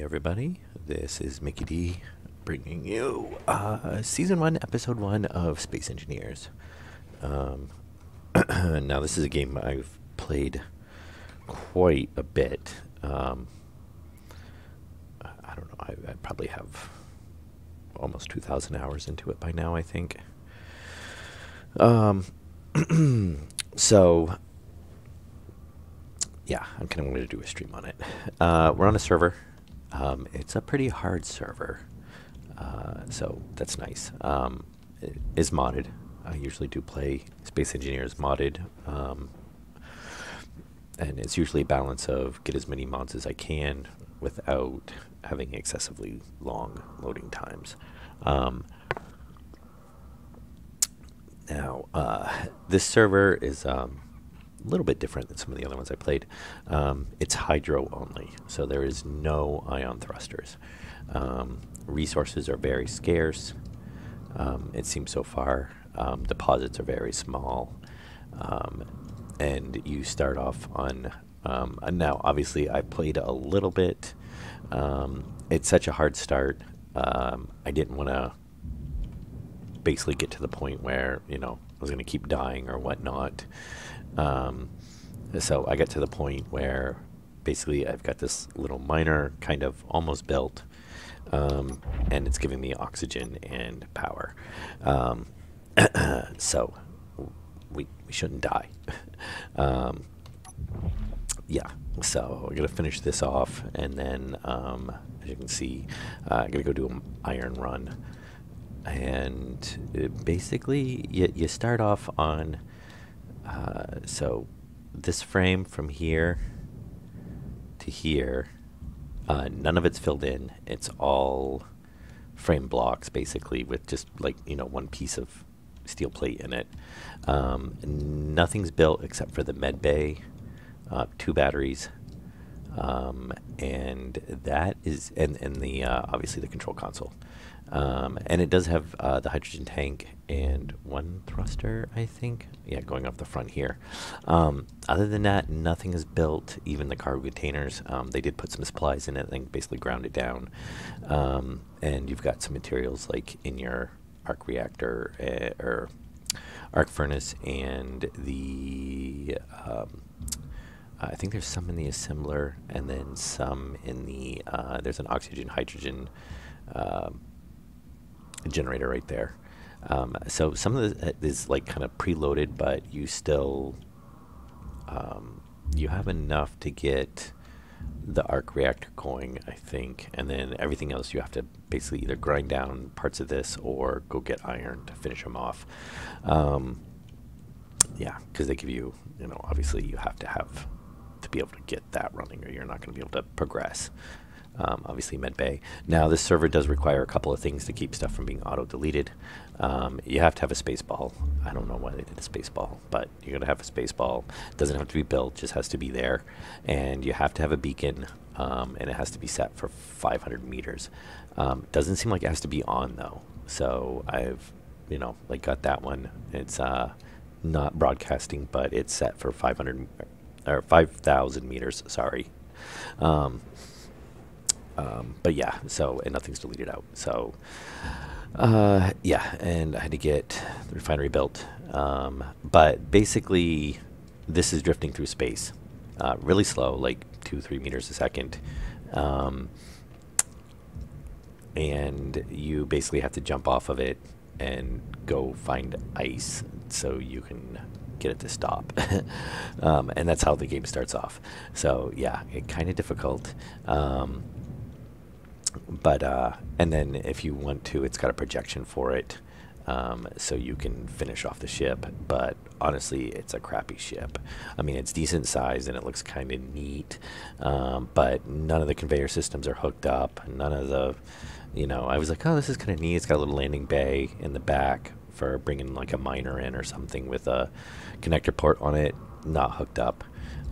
everybody. This is Mickey D bringing you Season 1, Episode 1 of Space Engineers. Now, this is a game I've played quite a bit. I don't know, I probably have almost 2,000 hours into it by now, I think. So, yeah, I'm kind of going to do a stream on it. We're on a server. It's a pretty hard server, so that's nice. It is modded. I usually do play Space Engineers modded, and it's usually a balance of get as many mods as I can without having excessively long loading times. Now, this server is a little bit different than some of the other ones I played. It's hydro only, so there is no ion thrusters. Resources are very scarce. It seems so far. Deposits are very small, and you start off on. And now, obviously, I played a little bit. It's such a hard start. I didn't want to basically get to the point where I was going to keep dying or whatnot. So I got to the point where basically I've got this little miner kind of almost built, and it's giving me oxygen and power. So we shouldn't die. Yeah, so I'm going to finish this off, and then as you can see, I'm going to go do an iron run. And basically you start off on so this frame from here to here, none of it's filled in. It's all frame blocks basically with just like one piece of steel plate in it. Nothing's built except for the med bay, 2 batteries, and that is and the obviously the control console. And it does have the hydrogen tank and 1 thruster, I think. Yeah, going off the front here. Other than that, nothing is built, even the cargo containers. They did put some supplies in it, I think basically ground it down. And you've got some materials like in your arc reactor or arc furnace and the... I think there's some in the assembler and then some in the... there's an oxygen-hydrogen... generator right there. So some of this is like kind of preloaded, but you still you have enough to get the arc reactor going, I think, and then everything else you have to basically either grind down parts of this or go get iron to finish them off. Yeah, because they give you, obviously you have to have to be able to get that running or you're not going to be able to progress. Obviously medbay. Now this server does require a couple of things to keep stuff from being auto-deleted. You have to have a space ball. I don't know why they did a space ball, but you're going to have a space ball. It doesn't have to be built, just has to be there. And you have to have a beacon, and it has to be set for 500 meters. Doesn't seem like it has to be on though. So I've, like got that one. It's not broadcasting, but it's set for 500 or 5,000 meters, sorry. But yeah, so, and nothing's deleted out. So, yeah, and I had to get the refinery built. But basically, this is drifting through space, really slow, like 2-3 meters a second. And you basically have to jump off of it and go find ice so you can get it to stop. And that's how the game starts off. So yeah, it kind of difficult. But and then if you want to, it's got a projection for it, so you can finish off the ship. But honestly, it's a crappy ship. I mean, it's decent size and it looks kind of neat, but none of the conveyor systems are hooked up. None of the, I was like, oh, this is kind of neat. It's got a little landing bay in the back for bringing like a miner in or something with a connector port on it. Not hooked up.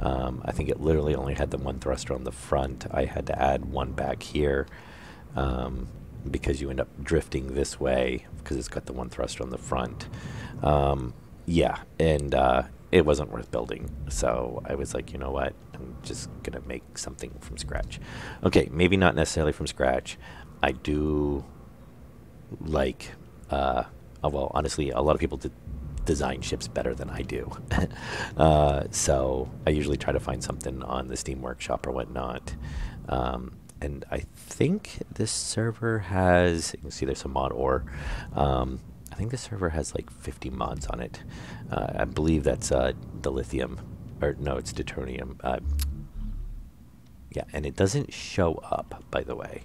I think it literally only had the 1 thruster on the front. I had to add 1 back here. Because you end up drifting this way because it's got the 1 thruster on the front. Yeah, and it wasn't worth building. So I was like, you know what? I'm just going to make something from scratch. Okay, maybe not necessarily from scratch. I do like, well, honestly, a lot of people design ships better than I do. So I usually try to find something on the Steam Workshop or whatnot. And I think this server has, you can see there's some mod ore. I think this server has like 50 mods on it. I believe that's dilithium, or no, it's deuterium. Yeah, and it doesn't show up, by the way.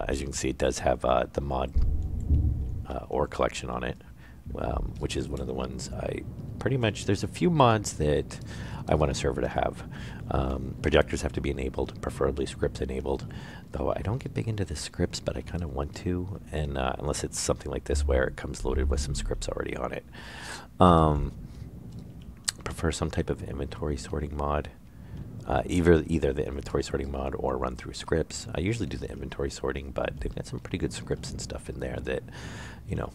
As you can see, it does have the mod ore collection on it, which is one of the ones I pretty much, there's a few mods that I want a server to have. Projectors have to be enabled, preferably scripts enabled, though I don't get big into the scripts, but I kind of want to, and unless it's something like this where it comes loaded with some scripts already on it. Prefer some type of inventory sorting mod. Either the inventory sorting mod or run through scripts. I usually do the inventory sorting, but they've got some pretty good scripts and stuff in there that, you know,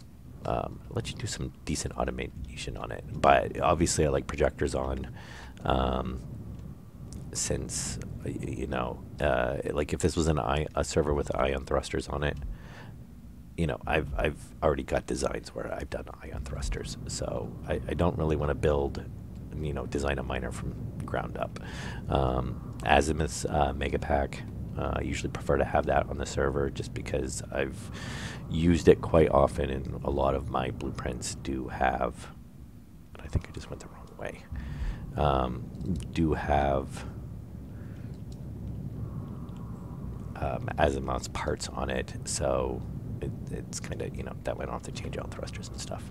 let you do some decent automation on it. But obviously I like projectors on, since, you know, like if this was a server with ion thrusters on it, you know, I've already got designs where I've done ion thrusters, so I don't really want to build, you know, design a miner from ground up. Azimuth's Megapack, I usually prefer to have that on the server just because I've used it quite often, and a lot of my blueprints do have, but I think I just went the wrong way, do have Azimuth's parts on it, so it's kind of, you know, that went off to change out thrusters and stuff.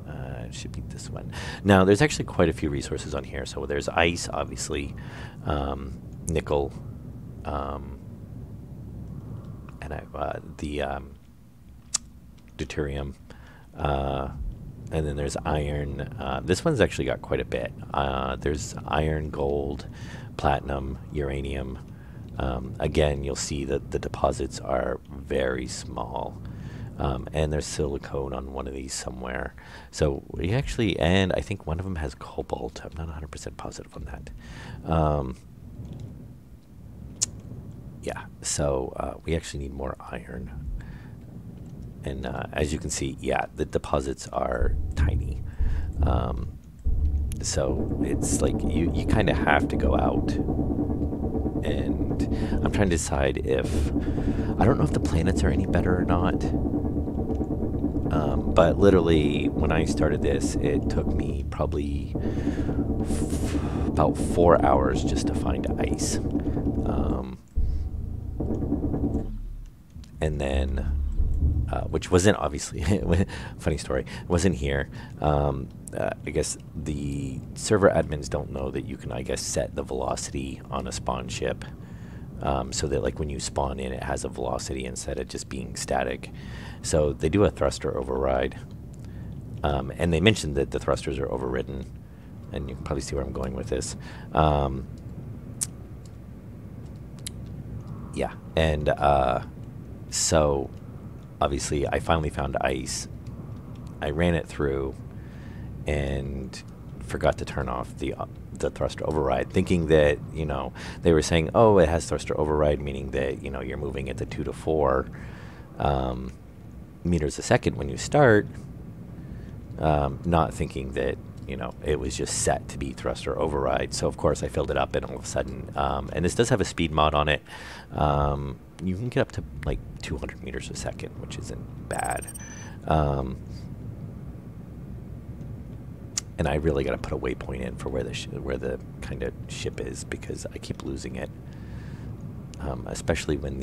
It should be this one. Now, there's actually quite a few resources on here. So there's ice, obviously, nickel, and the deuterium, and then there's iron. This one's actually got quite a bit. There's iron, gold, platinum, uranium. Again, you'll see that the deposits are very small. And there's silicone on one of these somewhere. So we actually, and I think one of them has cobalt. I'm not 100% positive on that. Yeah, so we actually need more iron. And as you can see, yeah, the deposits are tiny. So it's like you kind of have to go out. And I'm trying to decide if, I don't know if the planets are any better or not. But literally, when I started this, it took me probably about 4 hours just to find ice. And then, which wasn't obviously, funny story, wasn't here. I guess the server admins don't know that you can, I guess, set the velocity on a spawn ship. So that like when you spawn in, it has a velocity instead of just being static. So they do a thruster override. And they mentioned that the thrusters are overridden. And you can probably see where I'm going with this. Yeah, and so obviously I finally found ice. I ran it through and forgot to turn off the thruster override, thinking that, you know, they were saying, oh, it has thruster override, meaning that, you know, you're moving at the 2 to 4 meters a second when you start, not thinking that, you know, it was just set to be thruster override. So of course I filled it up, and all of a sudden, and this does have a speed mod on it, you can get up to like 200 meters a second, which isn't bad. And I really got to put a waypoint in for where the kind of ship is, because I keep losing it, especially when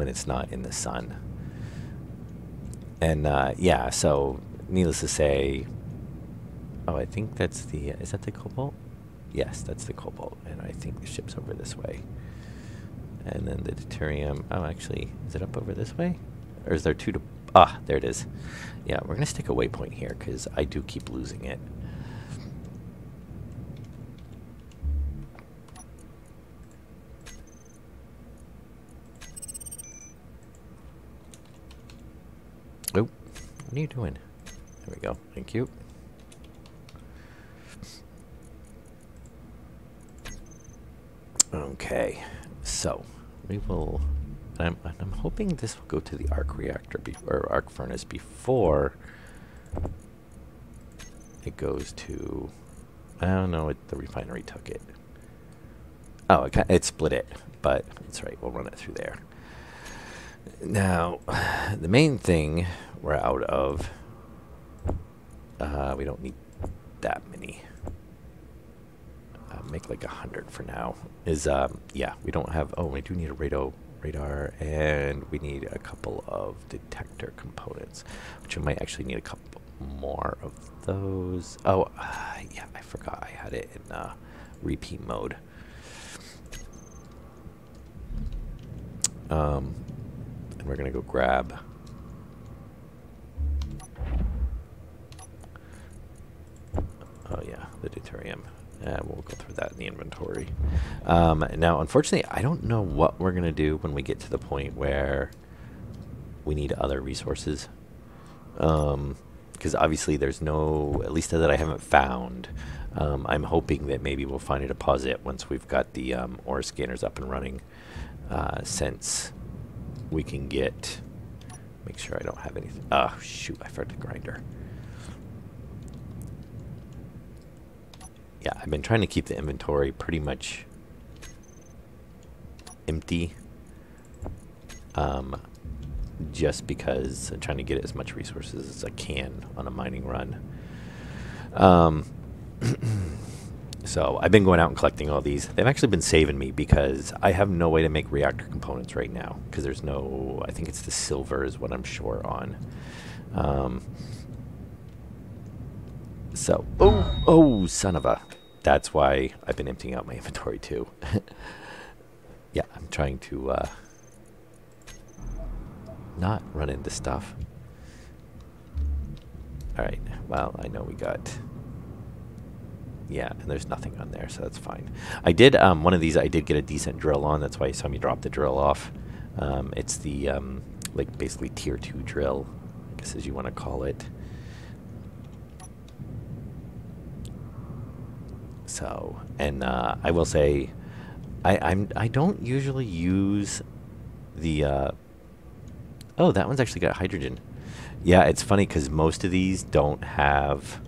it's not in the sun. And yeah, so needless to say, oh, I think that's the, is that the cobalt? Yes, that's the cobalt, and I think the ship's over this way. And then the deuterium, oh, actually, is it up over this way? Or is there two to, ah, there it is. Yeah, we're going to stick a waypoint here, because I do keep losing it. Oh, what are you doing? There we go. Thank you. Okay, so we will. I'm hoping this will go to the arc reactor or arc furnace before it goes to. I don't know. The refinery took it. Oh, it split it, but it's right. We'll run it through there. Now, the main thing we're out of. We don't need that many. Make like 100 for now. Yeah, we don't have. Oh, we do need a radar, and we need a couple of detector components, which we might actually need a couple more of those. Oh, yeah, I forgot I had it in repeat mode. And we're gonna go grab. Oh yeah, the deuterium. We'll go through that in the inventory. Now, unfortunately, I don't know what we're going to do when we get to the point where we need other resources. Because obviously there's no, at least that I haven't found. I'm hoping that maybe we'll find a deposit once we've got the ore scanners up and running. Since we can get, make sure I don't have anything. Oh, shoot, I forgot the grinder. Yeah, I've been trying to keep the inventory pretty much empty. Just because I'm trying to get as much resources as I can on a mining run. So I've been going out and collecting all these. They've actually been saving me because I have no way to make reactor components right now. Because there's no, I think it's the silver is what I'm short on. So, oh, son of a. That's why I've been emptying out my inventory too. Yeah, I'm trying to not run into stuff. Alright, well, I know we got. Yeah, and there's nothing on there, so that's fine. I did, one of these I did get a decent drill on. That's why you saw me drop the drill off. It's the, like, basically tier 2 drill, I guess as you want to call it. So, and I will say, I don't usually use the. Oh, that one's actually got hydrogen. Yeah, it's funny because most of these don't have.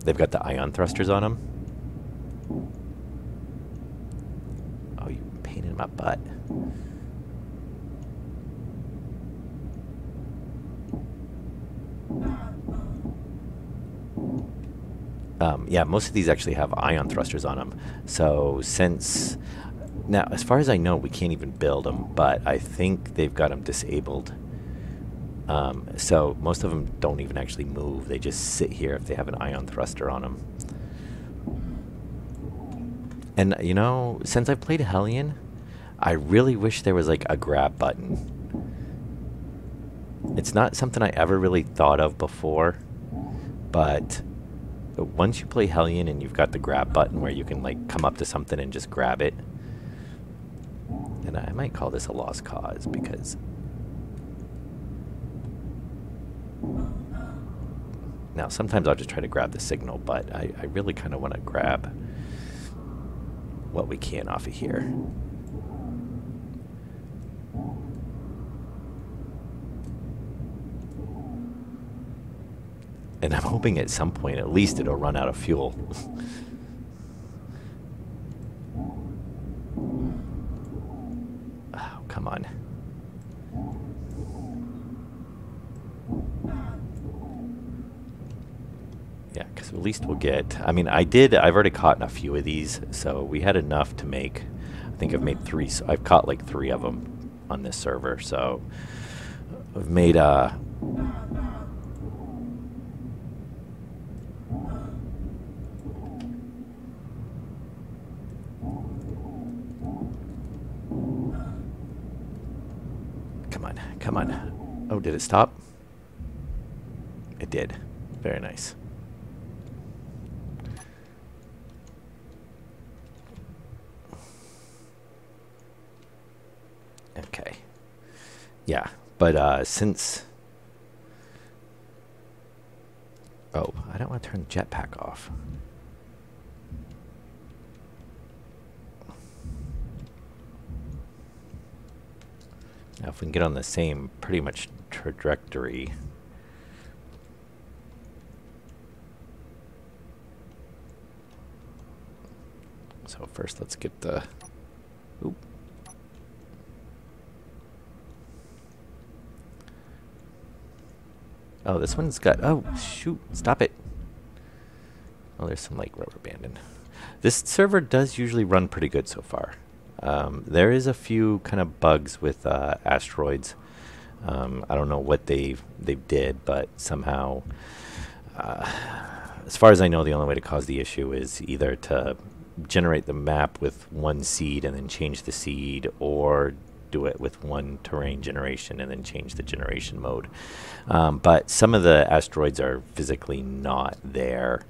They've got the ion thrusters on them. Oh, you pain in my butt. Yeah, most of these actually have ion thrusters on them. So since now, as far as I know, we can't even build them, but I think they've got them disabled. So most of them don't even actually move. They just sit here if they have an ion thruster on them. And you know, since I've played Hellion, I really wish there was like a grab button. It's not something I ever really thought of before, but once you play Hellion and you've got the grab button where you can like come up to something and just grab it. And I might call this a lost cause because now sometimes I'll just try to grab the signal, but I really kind of want to grab what we can off of here. And I'm hoping at some point at least it'll run out of fuel. Oh, come on. Yeah, because at least we'll get, I mean, I've already caught a few of these, so we had enough to make, I think I've made 3, so I've caught like 3 of them on this server, so I've made, come on. Oh, did it stop? It did. Very nice. Okay. Yeah, but since Oh, I don't want to turn the jetpack off. Now, if we can get on the same pretty much trajectory. So first, let's get the. Oop. Oh, this one's got. Oh, shoot! Stop it. Oh, there's some like rubber banding. This server does usually run pretty good so far. There is a few kind of bugs with asteroids. I don't know what they did, but somehow, as far as I know, the only way to cause the issue is either to generate the map with one seed and then change the seed, or do it with one terrain generation and then change the generation mode. But some of the asteroids are physically not there.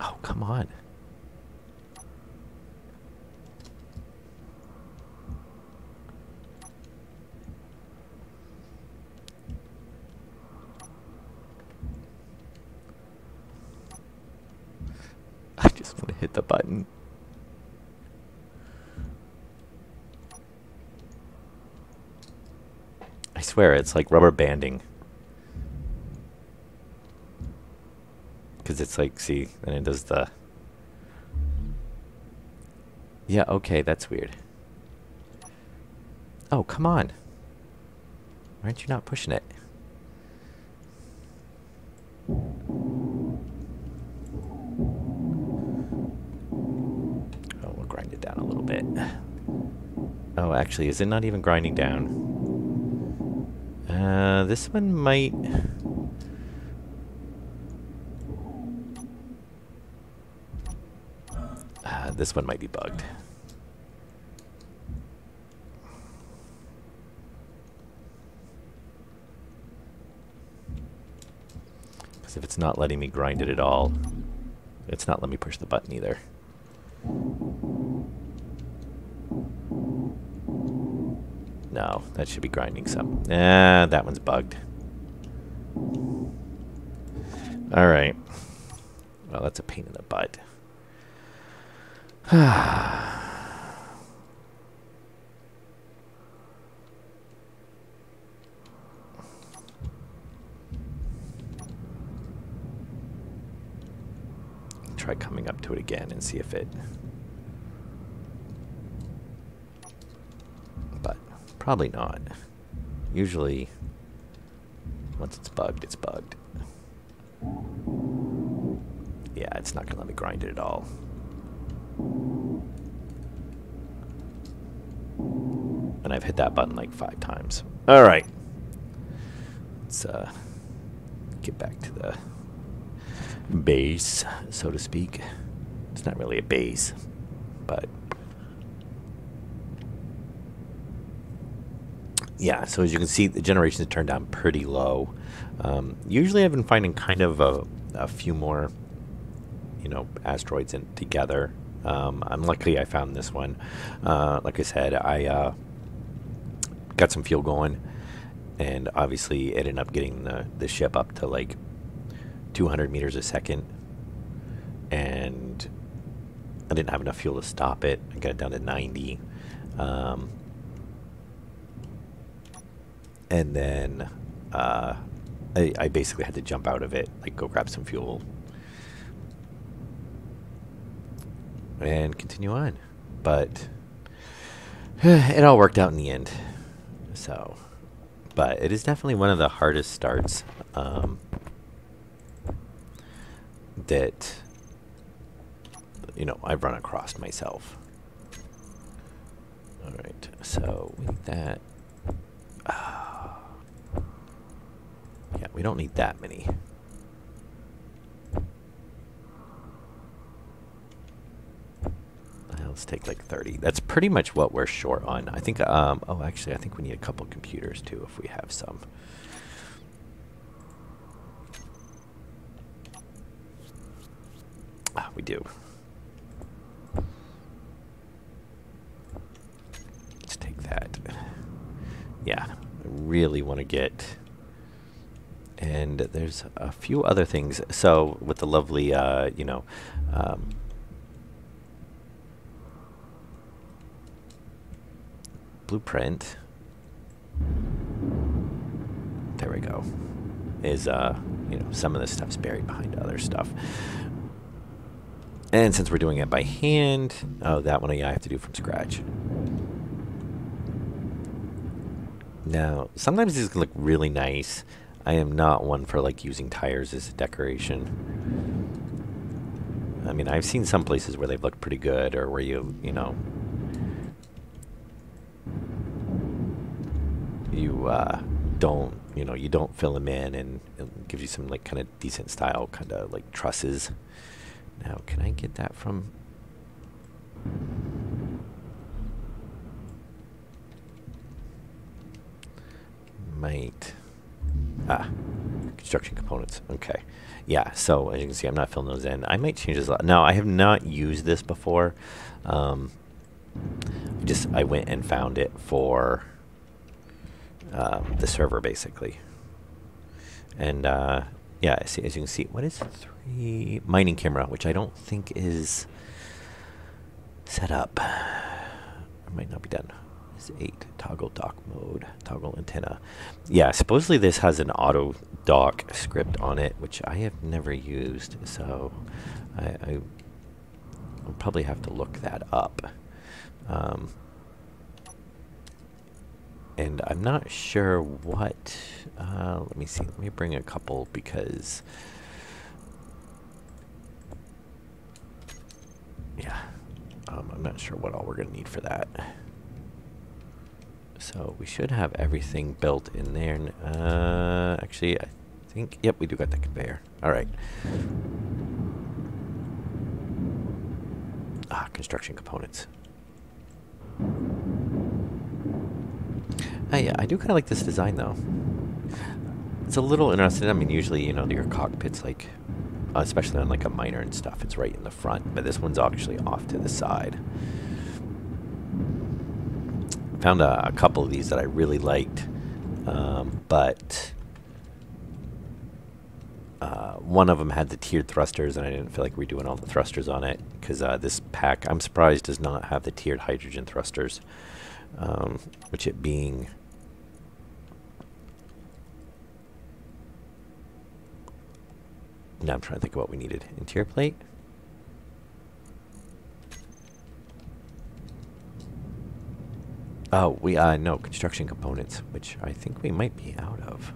Oh, come on. I just want to hit the button. I swear, it's like rubber banding. Because it's like, see, then it does the... Yeah, okay, that's weird. Oh, come on. Why aren't you not pushing it? Oh, we'll grind it down a little bit. Oh, actually, is it not even grinding down? This one might... this one might be bugged. Because if it's not letting me grind it at all, it's not letting me push the button either. No, that should be grinding some. That one's bugged. Alright. Well, that's a pain in the butt. Try coming up to it again and see if it... But probably not. Usually, once it's bugged, it's bugged. Yeah, it's not going to let me grind it at all. And I've hit that button like 5 times. All right. Let's get back to the base, so to speak. It's not really a base, but... Yeah, so as you can see, the generation is turned down pretty low. Usually I've been finding kind of a few more, you know, asteroids together. I'm lucky I found this one. Like I said, I got some fuel going, and obviously it ended up getting the ship up to like 200 meters a second, and I didn't have enough fuel to stop it. I got it down to 90. And then I basically had to jump out of it, like go grab some fuel and continue on. But it all worked out in the end. So, but it is definitely one of the hardest starts that, you know, I've run across myself. All right, so we need that. Yeah, we don't need that many. Let's take like 30. That's pretty much what we're short on. I think, oh, actually, I think we need a couple computers too if we have some. Ah, we do. Let's take that. Yeah, I really want to get. And there's a few other things. So with the lovely, um, blueprint. There we go. Is some of this stuff's buried behind other stuff. And since we're doing it by hand, oh, that one I have to do from scratch. Now, sometimes these can look really nice. I am not one for like using tires as a decoration. I mean, I've seen some places where they've looked pretty good, or where you don't, you don't fill them in, and it gives you some like kind of decent style, kind of like trusses. Now, can I get that from? Might. Construction components. Okay. Yeah, so as you can see, I'm not filling those in. I might change this. Now, I have not used this before. I went and found it for the server, basically. And yeah, as you can see, what is 3 mining camera, which I don't think is set up. It might not be done. It's 8 toggle dock mode, toggle antenna. Yeah, supposedly this has an auto dock script on it, which I have never used, so I'll probably have to look that up. And I'm not sure what. Let me see. Let me bring a couple, because yeah, I'm not sure what all we're gonna need for that. So we should have everything built in there. Actually, I think, yep, we do got the conveyor. All right. Construction components. Yeah, I do kind of like this design, though. It's a little interesting. I mean, usually, your cockpit's like, especially on like a miner and stuff, it's right in the front, but this one's actually off to the side. Found a couple of these that I really liked, but one of them had the tiered thrusters, and I didn't feel like redoing all the thrusters on it, because this pack, I'm surprised, does not have the tiered hydrogen thrusters, which it being... Now I'm trying to think of what we needed. Interior plate? Oh, no, construction components, which I think we might be out of.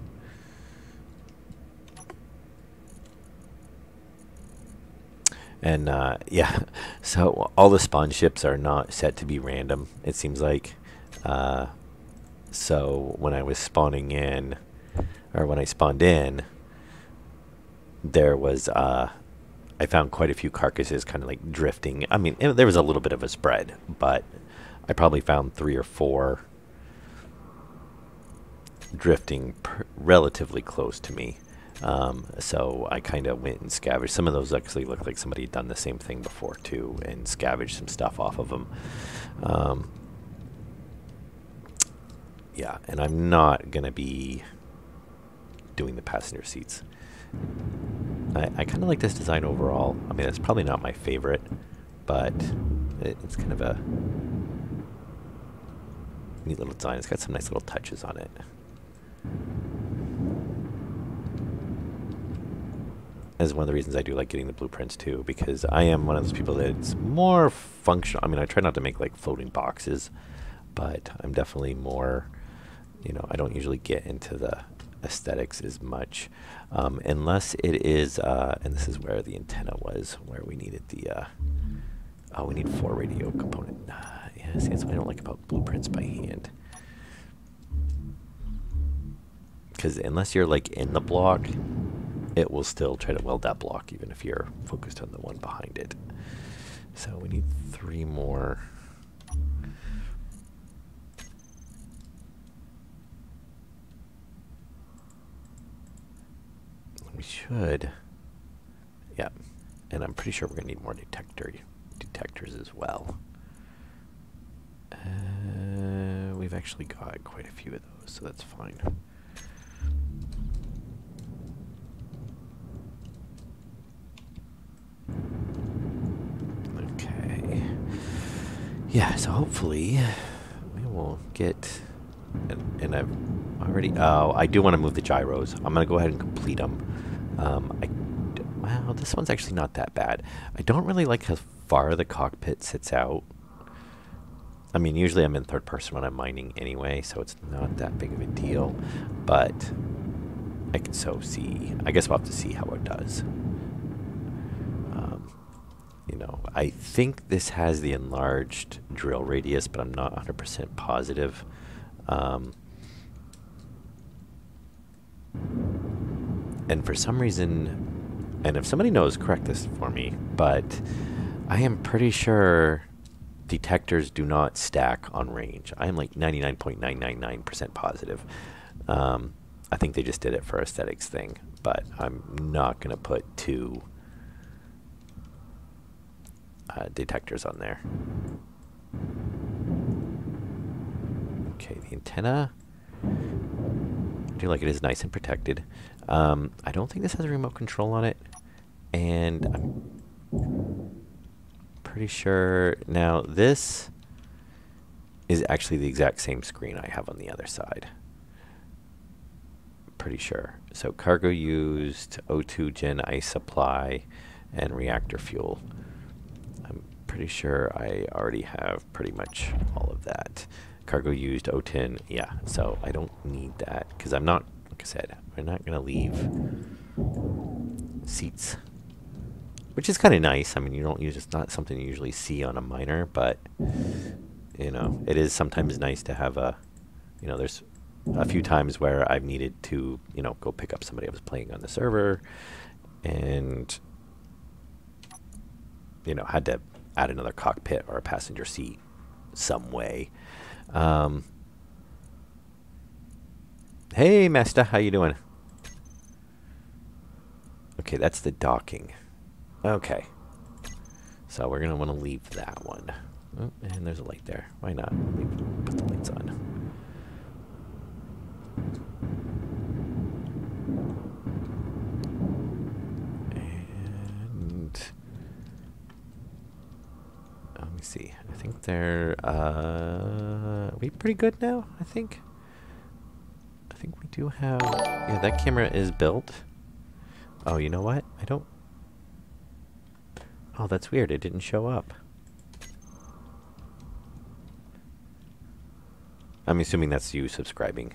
And, yeah, so all the spawn ships are not set to be random, it seems like. So when I was spawning in, or when I spawned in, there was, I found quite a few carcasses kind of like drifting. I mean, there was a little bit of a spread, but I probably found 3 or 4 drifting relatively close to me. So I kind of went and scavenged. Some of those actually looked like somebody had done the same thing before too, and scavenged some stuff off of them. Yeah, and I'm not going to be doing the passenger seats. I kind of like this design overall. I mean, it's probably not my favorite, but it's kind of a neat little design. It's got some nice little touches on it. That's one of the reasons I do like getting the blueprints too, because I am one of those people that's more functional. I mean, I try not to make like floating boxes, but I'm definitely more, I don't usually get into the aesthetics as much, unless it is, and this is where the antenna was, where we needed the, we need 4 radio component. Yeah, see, that's what I don't like about blueprints by hand. Because unless you're like in the block, it will still try to weld that block, even if you're focused on the one behind it. So we need 3 more. We should. Yeah. And I'm pretty sure we're going to need more detectors as well. we've actually got quite a few of those, so that's fine. Okay. Yeah, so hopefully we will get... And I've already... Oh, I do want to move the gyros. I'm going to go ahead and complete them. Well, this one's actually not that bad. I don't really like how far the cockpit sits out. I mean, usually I'm in third person when I'm mining anyway, so it's not that big of a deal. But I can so see. I guess we'll have to see how it does. You know, I think this has the enlarged drill radius, but I'm not 100% positive. And for some reason, and if somebody knows, correct this for me, but I am pretty sure detectors do not stack on range. I am like 99.999% positive. I think they just did it for aesthetics thing, but I'm not going to put two detectors on there. Okay, the antenna, I do like it is nice and protected. I don't think this has a remote control on it, and I'm pretty sure now this is actually the exact same screen I have on the other side. Pretty sure. So cargo used O2 gen ice supply and reactor fuel. I'm pretty sure I already have pretty much all of that. Cargo used O10, yeah, so I don't need that because I'm not, like I said, we're not going to leave seats, which is kind of nice. I mean, you don't use, it's not something you usually see on a miner, but you know, it is sometimes nice to have a, you know, there's a few times where I've needed to, you know, go pick up somebody I was playing on the server and, you know, had to add another cockpit or a passenger seat some way. Hey, Master, how you doing? Okay, that's the docking. Okay. So we're going to want to leave that one. Oh, and there's a light there. Why not? Put the lights on. And let me see. I think they're are we pretty good now? I think we do have, yeah, that camera is built. Oh, you know what? I don't. Oh, that's weird. It didn't show up. I'm assuming that's you subscribing.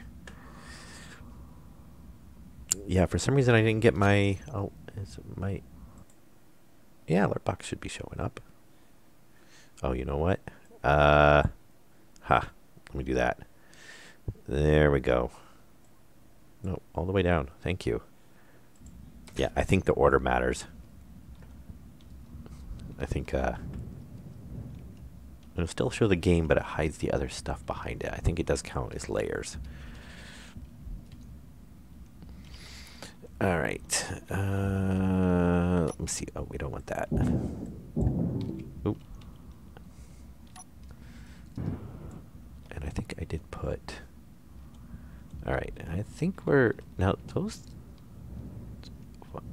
Yeah, for some reason I didn't get my, oh, is it my, yeah, alert box should be showing up. Oh, you know what? Let me do that. There we go. No, all the way down. Thank you. Yeah, I think the order matters. I think, it'll still show the game, but it hides the other stuff behind it. I think it does count as layers. All right. Let me see. Oh, we don't want that. Oop. And I think I did put... All right. I think we're... Now, those...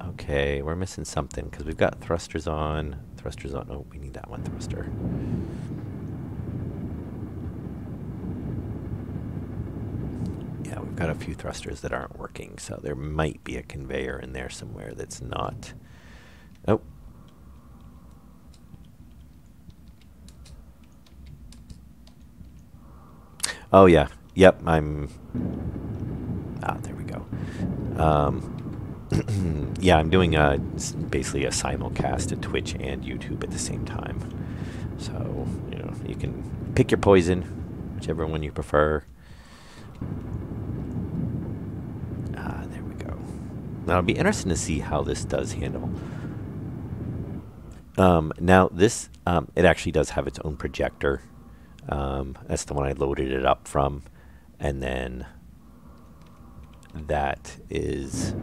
Okay, we're missing something because we've got thrusters on. Thrusters on. Oh, we need that one thruster. Yeah, we've got a few thrusters that aren't working, so there might be a conveyor in there somewhere that's not. Oh. Oh, yeah. Yep, I'm... Ah, there we go. Yeah, I'm doing basically a simulcast to Twitch and YouTube at the same time. So, you know, you can pick your poison, whichever one you prefer. There we go. Now, it'll be interesting to see how this does handle. Now, this, it actually does have its own projector. That's the one I loaded it up from. And then that is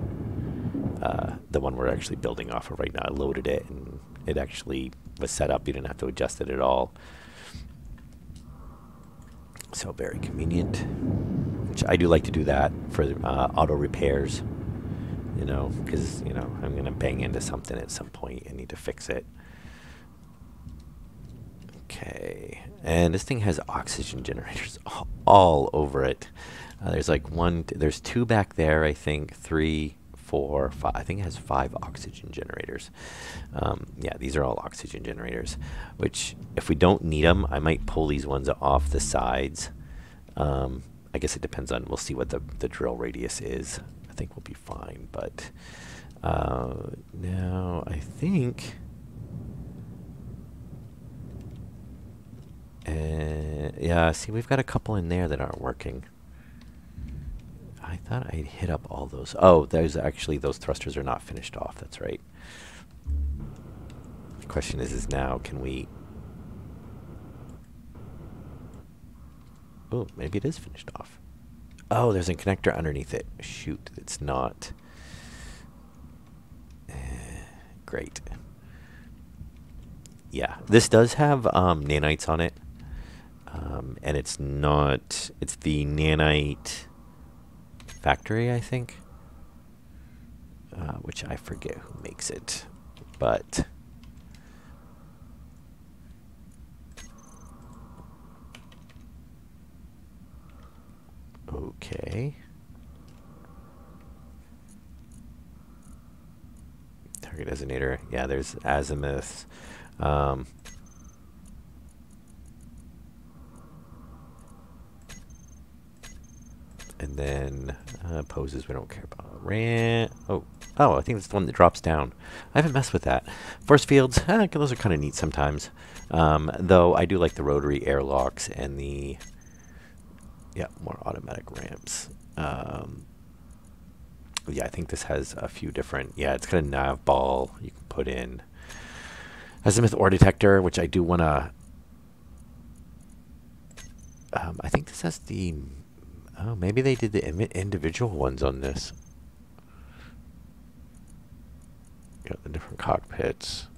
the one we're actually building off of right now. I loaded it and it actually was set up. You didn't have to adjust it at all. So very convenient. Which I do like to do that for auto repairs. You know, because, you know, I'm going to bang into something at some point and need to fix it. Okay. And this thing has oxygen generators all over it. There's like there's 2 back there, I think, 3, 4, 5. I think it has 5 oxygen generators. Yeah, these are all oxygen generators, which if we don't need them, I might pull these ones off the sides. I guess it depends on, we'll see what the drill radius is. I think we'll be fine, but now I think, yeah, see, we've got a couple in there that aren't working. I thought I'd hit up all those. Oh, there's actually, those thrusters are not finished off. That's right. The question is now, can we... Oh, maybe it is finished off. Oh, there's a connector underneath it. Shoot, it's not. Great. Yeah, this does have nanites on it. And it's not... It's the nanite factory, I think. Which I forget who makes it. But... Okay. Target designator. Yeah, there's azimuths. And then poses we don't care about. Oh, I think that's the one that drops down. I haven't messed with that. Force fields, those are kind of neat sometimes. Though I do like the rotary airlocks and the... Yeah, more automatic ramps. Yeah, I think this has a few different... Yeah, it's got a nav ball you can put in. Azimuth ore detector, which I do want to... I think this has the... Oh, maybe they did the individual ones on this. Got the different cockpits.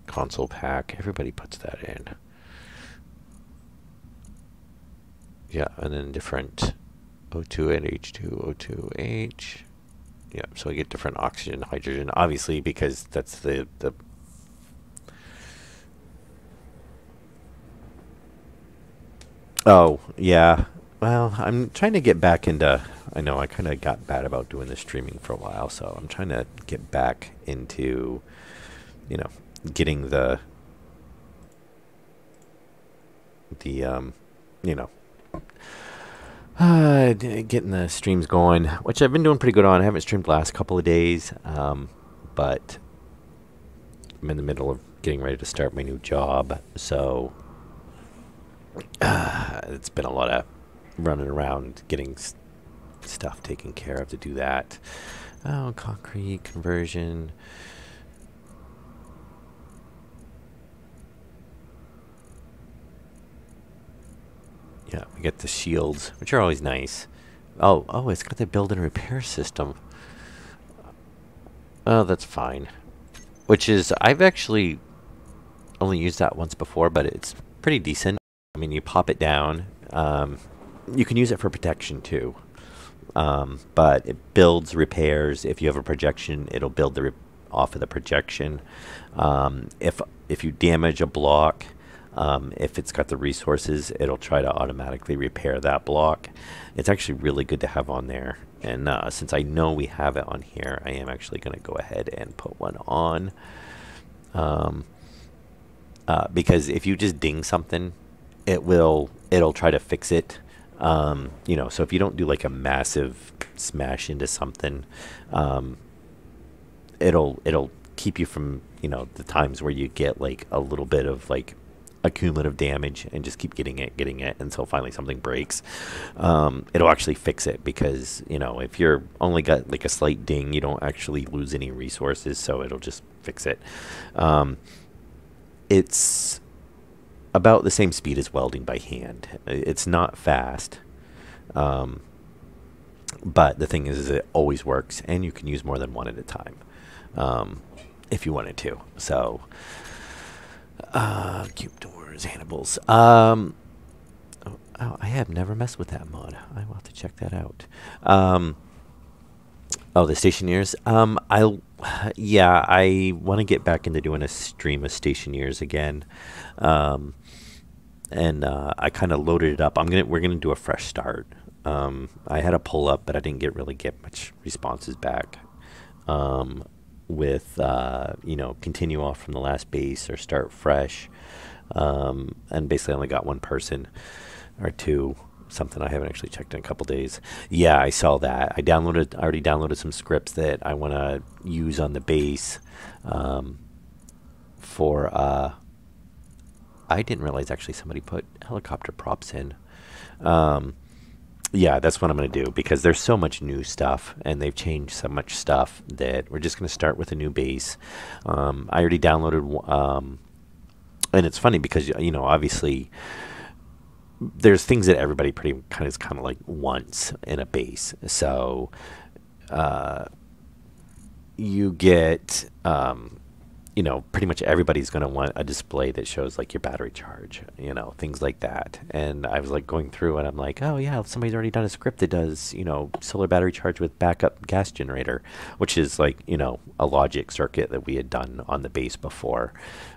Console pack. Everybody puts that in. Yeah, and then different O2 and H2, O2H. Yeah, so we get different oxygen, hydrogen, obviously, because that's the Oh, yeah. Well, I'm trying to get back into... I know I kind of got bad about doing the streaming for a while, so I'm trying to get back into, you know, getting you know, getting the streams going, which I've been doing pretty good on. I haven't streamed the last couple of days, but I'm in the middle of getting ready to start my new job, so it's been a lot of running around getting stuff taken care of to do that. Oh, concrete conversion. Yeah, we get the shields, which are always nice. Oh, it's got the build and repair system. Oh, that's fine. Which is, I've actually only used that once before, but it's pretty decent. I mean, you pop it down. You can use it for protection too. But it builds repairs. If you have a projection, it'll build off of the projection. If you damage a block, if it's got the resources, it'll try to automatically repair that block. It's actually really good to have on there. And since I know we have it on here, I am actually going to go ahead and put one on. Because if you just ding something, it'll try to fix it. You know, so if you don't do like a massive smash into something, it'll keep you from, you know, the times where you get like a little bit of like accumulative damage and just keep getting it until finally something breaks. It'll actually fix it because, you know, if you're only got like a slight ding, you don't actually lose any resources, so it'll just fix it. It's about the same speed as welding by hand. It's not fast, but the thing is it always works, and you can use more than one at a time if you wanted to. So cube doors, Hannibal's. Oh, I have never messed with that mod. I will have to check that out. Oh, the stationeers. Yeah, I want to get back into doing a stream of stationeers again. Um, and I kind of loaded it up. We're gonna do a fresh start. I had a pull up, but I didn't really get much responses back. Um, with continue off from the last base or start fresh. And basically, I only got one person or two. Something I haven't actually checked in a couple days. Yeah, I saw that. I already downloaded some scripts that I want to use on the base. For I didn't realize actually somebody put helicopter props in. Um, yeah, that's what I'm going to do because there's so much new stuff and they've changed so much stuff that we're just going to start with a new base. I already downloaded, and it's funny because obviously there's things that everybody pretty kind of like wants in a base. So you get pretty much everybody's going to want a display that shows like your battery charge, things like that. And I was like going through and I'm like, oh yeah, somebody's already done a script that does, solar battery charge with backup gas generator, which is like, a logic circuit that we had done on the base before.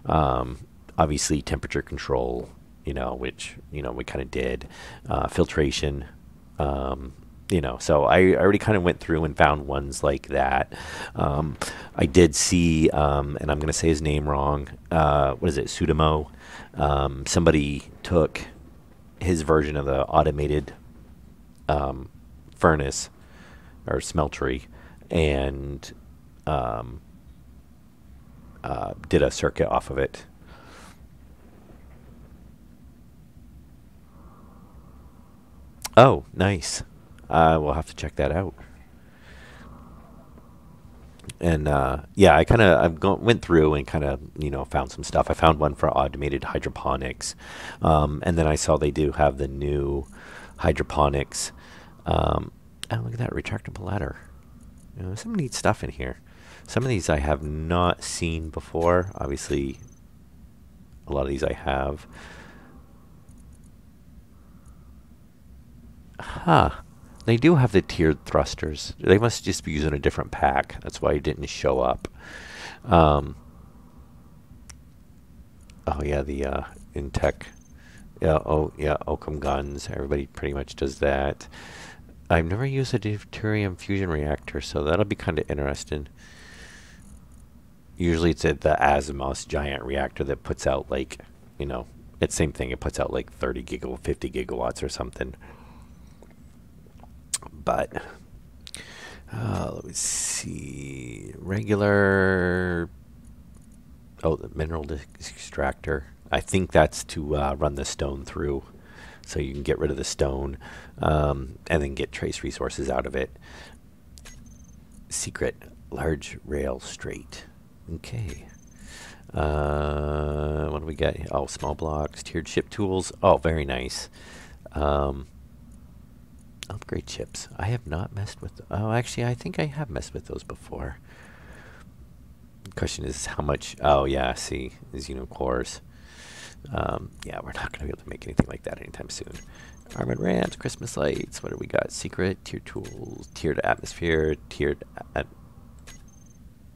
Obviously temperature control, which, we kind of did, filtration, so I already kind of went through and found ones like that. I did see, and I'm going to say his name wrong. What is it? Sudamo. Somebody took his version of the automated furnace or smeltery and did a circuit off of it. Oh, nice. We'll have to check that out. And yeah, went through and kind of found some stuff. I found one for automated hydroponics, and then I saw they do have the new hydroponics. Oh, look at that retractable ladder. Some neat stuff in here. Some of these I have not seen before. Obviously, a lot of these I have. Huh. They do have the tiered thrusters. They must just be using a different pack. That's why it didn't show up. Oh yeah, the Intech. Yeah. Oh yeah, Occam guns. Everybody pretty much does that. I've never used a deuterium fusion reactor, so that'll be kind of interesting. Usually it's at the Asimos giant reactor that puts out like, it's same thing. It puts out like 50 gigawatts or something. But let me see. Regular. Oh, the mineral extractor. I think that's to run the stone through, so you can get rid of the stone and then get trace resources out of it. Secret large rail straight. Okay. What do we got? Oh, small blocks, tiered ship tools. Oh, very nice. Upgrade chips. I have not messed with. Oh, actually, I think I have messed with those before. The question is how much. Oh, yeah. See, these cores. Yeah, we're not going to be able to make anything like that anytime soon. Armored ramps, Christmas lights. What do we got? Secret, tiered tools, tiered atmosphere, tiered.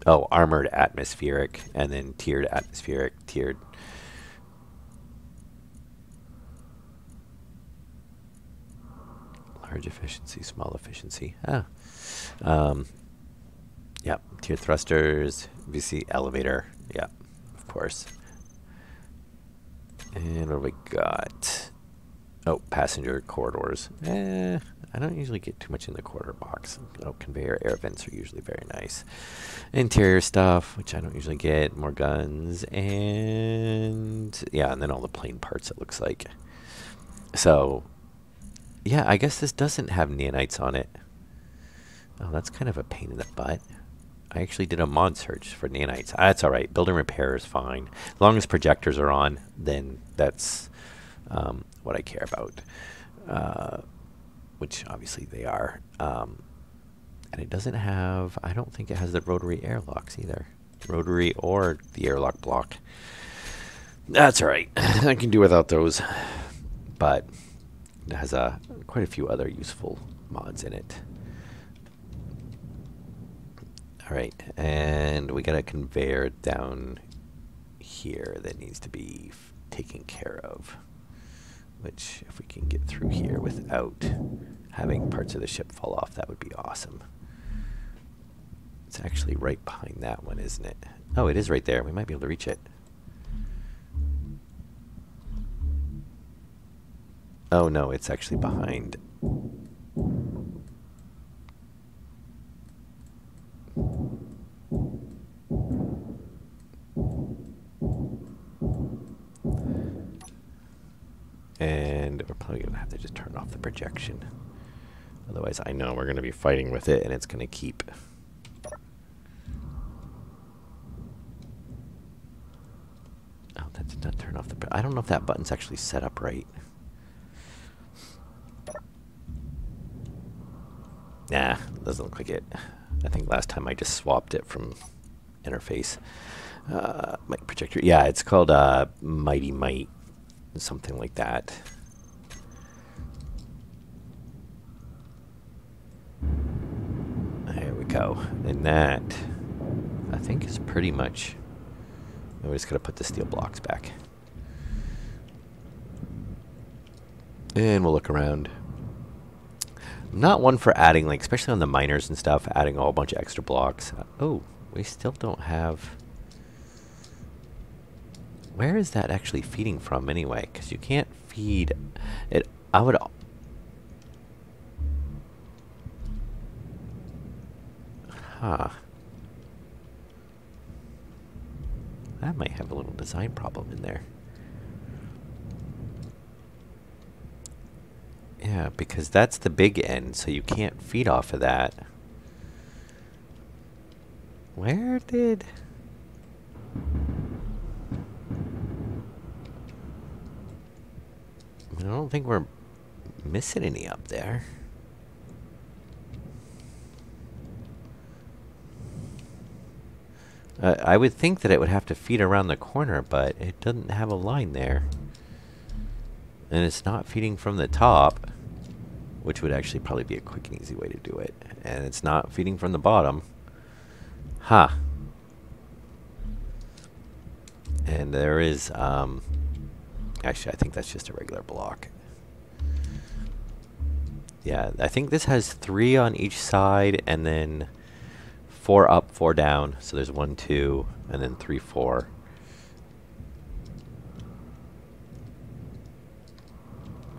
Oh, armored atmospheric, and then tiered atmospheric, tiered. Large efficiency, small efficiency. Ah. Yep. Tiered thrusters. VC elevator. Yep. Of course. And what do we got? Oh, passenger corridors. I don't usually get too much in the corridor box. Oh, conveyor air vents are usually very nice. Interior stuff, which I don't usually get. More guns. And yeah, and then all the plane parts, it looks like. So yeah, I guess this doesn't have nanites on it. Oh, that's kind of a pain in the butt. I actually did a mod search for nanites. That's all right. Build and repair is fine. As long as projectors are on, then that's what I care about. Which obviously they are. And it doesn't have, I don't think it has the rotary airlocks either. Rotary or the airlock block. That's all right. I can do without those. But it has quite a few other useful mods in it. All right, and we got a conveyor down here that needs to be taken care of, which if we can get through here without having parts of the ship fall off, that would be awesome. It's actually right behind that one, isn't it? Oh, it is right there. We might be able to reach it. Oh no, it's actually behind. And we're probably going to have to just turn off the projection. Otherwise, I know we're going to be fighting with it, and it's going to keep... Oh, that did not turn off the... I don't know if that button's actually set up right. Nah, doesn't look like it. I think last time I just swapped it from interface. Mic projector. Yeah, it's called Mighty Might. Something like that. There we go. And that, I think, is pretty much... We're just going to put the steel blocks back. And we'll look around. I'm not one for adding, like, especially on the miners and stuff, adding a whole bunch of extra blocks. Oh, we still don't have... Where is that actually feeding from anyway? Because you can't feed it. I would... Huh. That might have a little design problem in there. Yeah, because that's the big end, so you can't feed off of that. Where did... I don't think we're missing any up there. I would think that it would have to feed around the corner, but it doesn't have a line there. And it's not feeding from the top, which would actually probably be a quick and easy way to do it. And it's not feeding from the bottom. Huh. And there is... Actually, I think that's just a regular block. Yeah, I think this has 3 on each side, and then 4 up, 4 down. So there's 1, 2, and then 3, 4.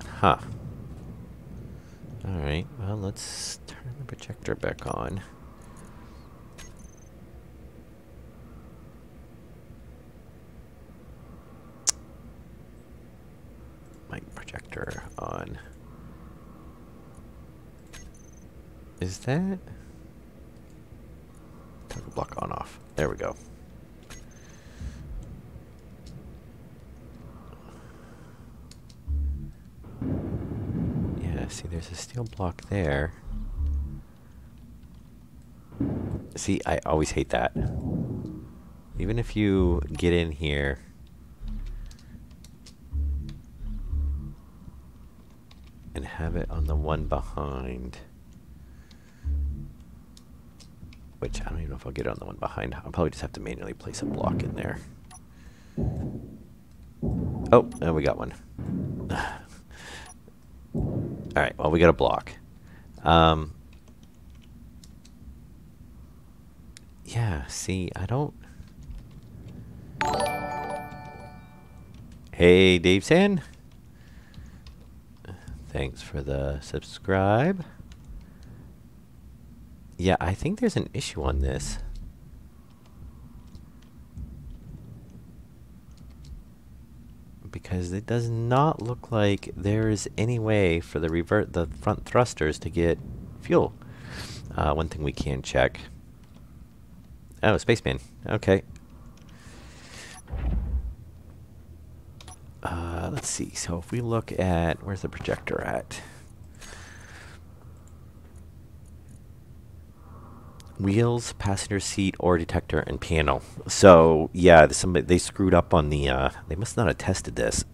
Huh. Alright, well, let's turn the projector back on. Projector on. Is that toggle block on off? There we go. Yeah, see, there's a steel block there. See, I always hate that. Even if you get in here, and have it on the one behind, which I don't even know if I'll get it on the one behind. I'll probably just have to manually place a block in there. Oh, and we got one. Alright, well, we got a block. Yeah, see, I don't... Hey, Dave San. Thanks for the subscribe. Yeah, I think there's an issue on this. Because it does not look like there is any way for the front thrusters to get fuel. One thing we can check. Oh, spaceman. Okay. Let's see. So if we look at... Where's the projector at? Wheels, passenger seat, ore detector, and panel. So, yeah, they screwed up on the... they must not have tested this.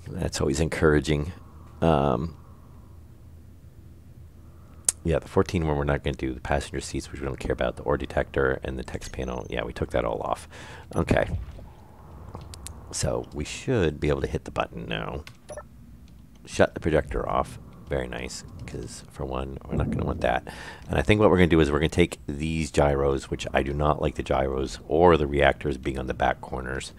That's always encouraging. Um, yeah, the 14 one we're not going to do. The passenger seats, which we don't care about. The ore detector and the text panel. Yeah, we took that all off. Okay. So we should be able to hit the button now. Shut the projector off. Very nice, because for one, we're not going to want that. And I think what we're going to do is we're going to take these gyros, which I do not like the gyros or the reactors being on the back corners.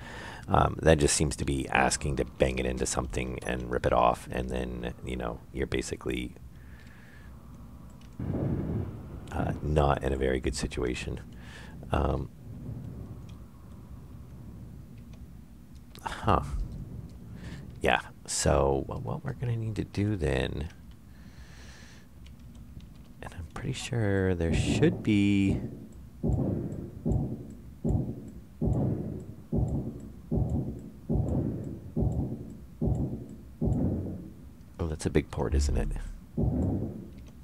That just seems to be asking to bang it into something and rip it off, and then, you know, you're basically not in a very good situation. Huh. Yeah, so what we're going to need to do then, and I'm pretty sure there should be... Oh, that's a big port, isn't it?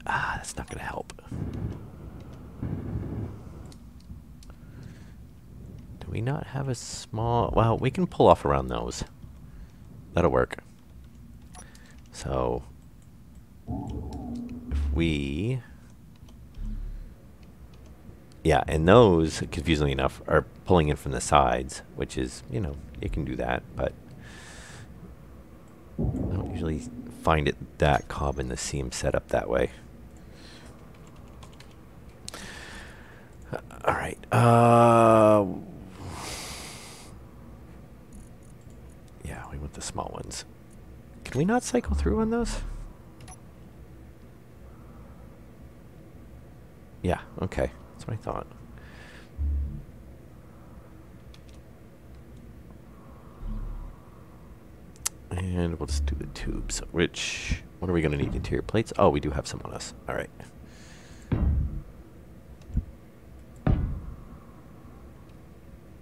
Ah, that's not going to help. Do we not have a small... Well, we can pull off around those. That'll work. So, if we... Yeah, and those, confusingly enough, are pulling in from the sides, which is, you know, you can do that, but I don't usually find it that common to see them set up that way. All right. Yeah, we want the small ones. Can we not cycle through on those? Yeah, okay. That's what I thought. And we'll just do the tubes, which... What are we going to need? Interior plates? Oh, we do have some on us. All right.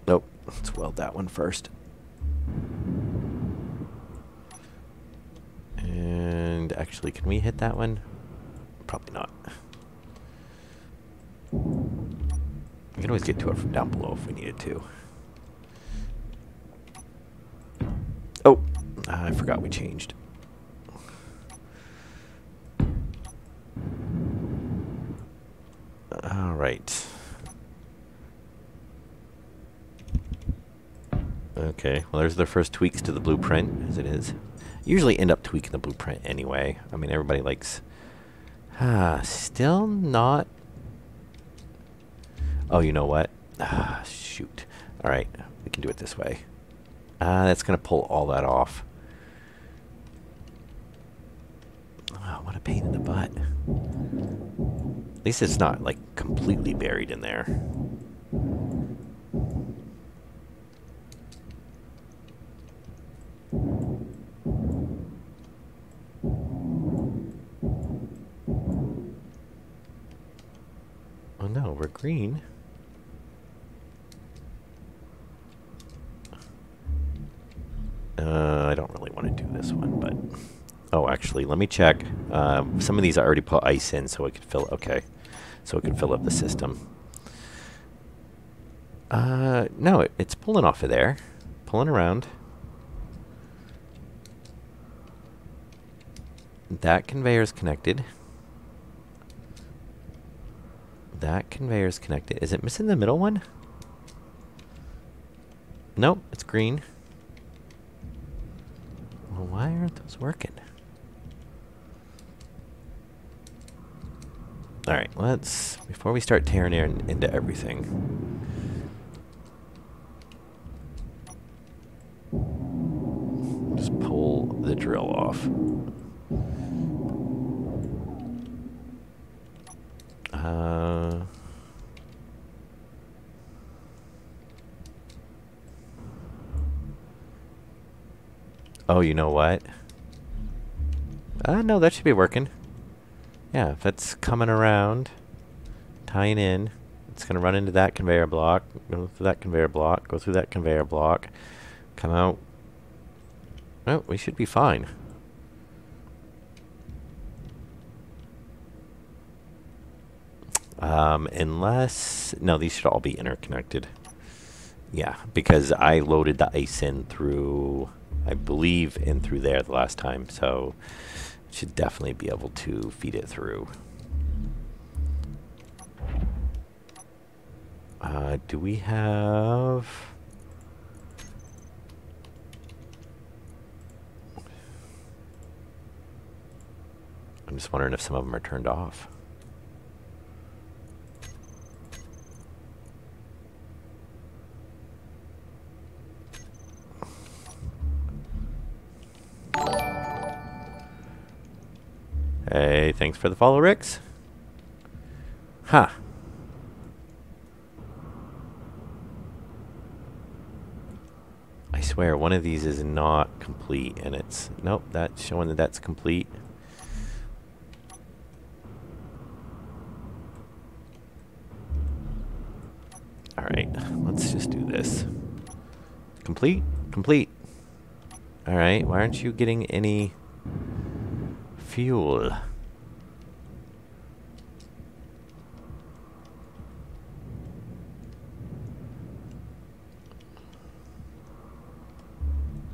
Nope. Let's weld that one first. And actually, can we hit that one? Probably not. We can always get to it from down below if we needed to. Oh, I forgot we changed. All right. Okay, well, there's the first tweaks to the blueprint, as it is. Usually end up tweaking the blueprint anyway. I mean, everybody likes... still not... Oh, you know what? Shoot. All right, we can do it this way. That's going to pull all that off. Oh, what a pain in the butt. At least it's not, like, completely buried in there. Oh no, we're green. I don't really want to do this one, but... Oh, actually, let me check. Some of these I already put ice in, so it could fill... Okay. So it could fill up the system. No, it's pulling off of there. Pulling around. That conveyor's connected. That conveyor's connected. Is it missing the middle one? Nope, it's green. Well, why aren't those working? Alright, let's... Before we start tearing into everything... Just pull the drill off. Oh, you know what? No, that should be working. Yeah, if that's coming around, tying in, it's going to run into that conveyor block, go through that conveyor block, go through that conveyor block, come out. Oh, we should be fine. Unless... No, these should all be interconnected. Yeah, because I loaded the ice in through I believe, in through there the last time, so it should definitely be able to feed it through. Do we have... I'm just wondering if some of them are turned off. Hey, thanks for the follow, Rix. Huh. I swear, one of these is not complete, and it's... Nope, that's showing that that's complete. Alright, let's just do this. Complete? Complete. Alright, why aren't you getting any fuel?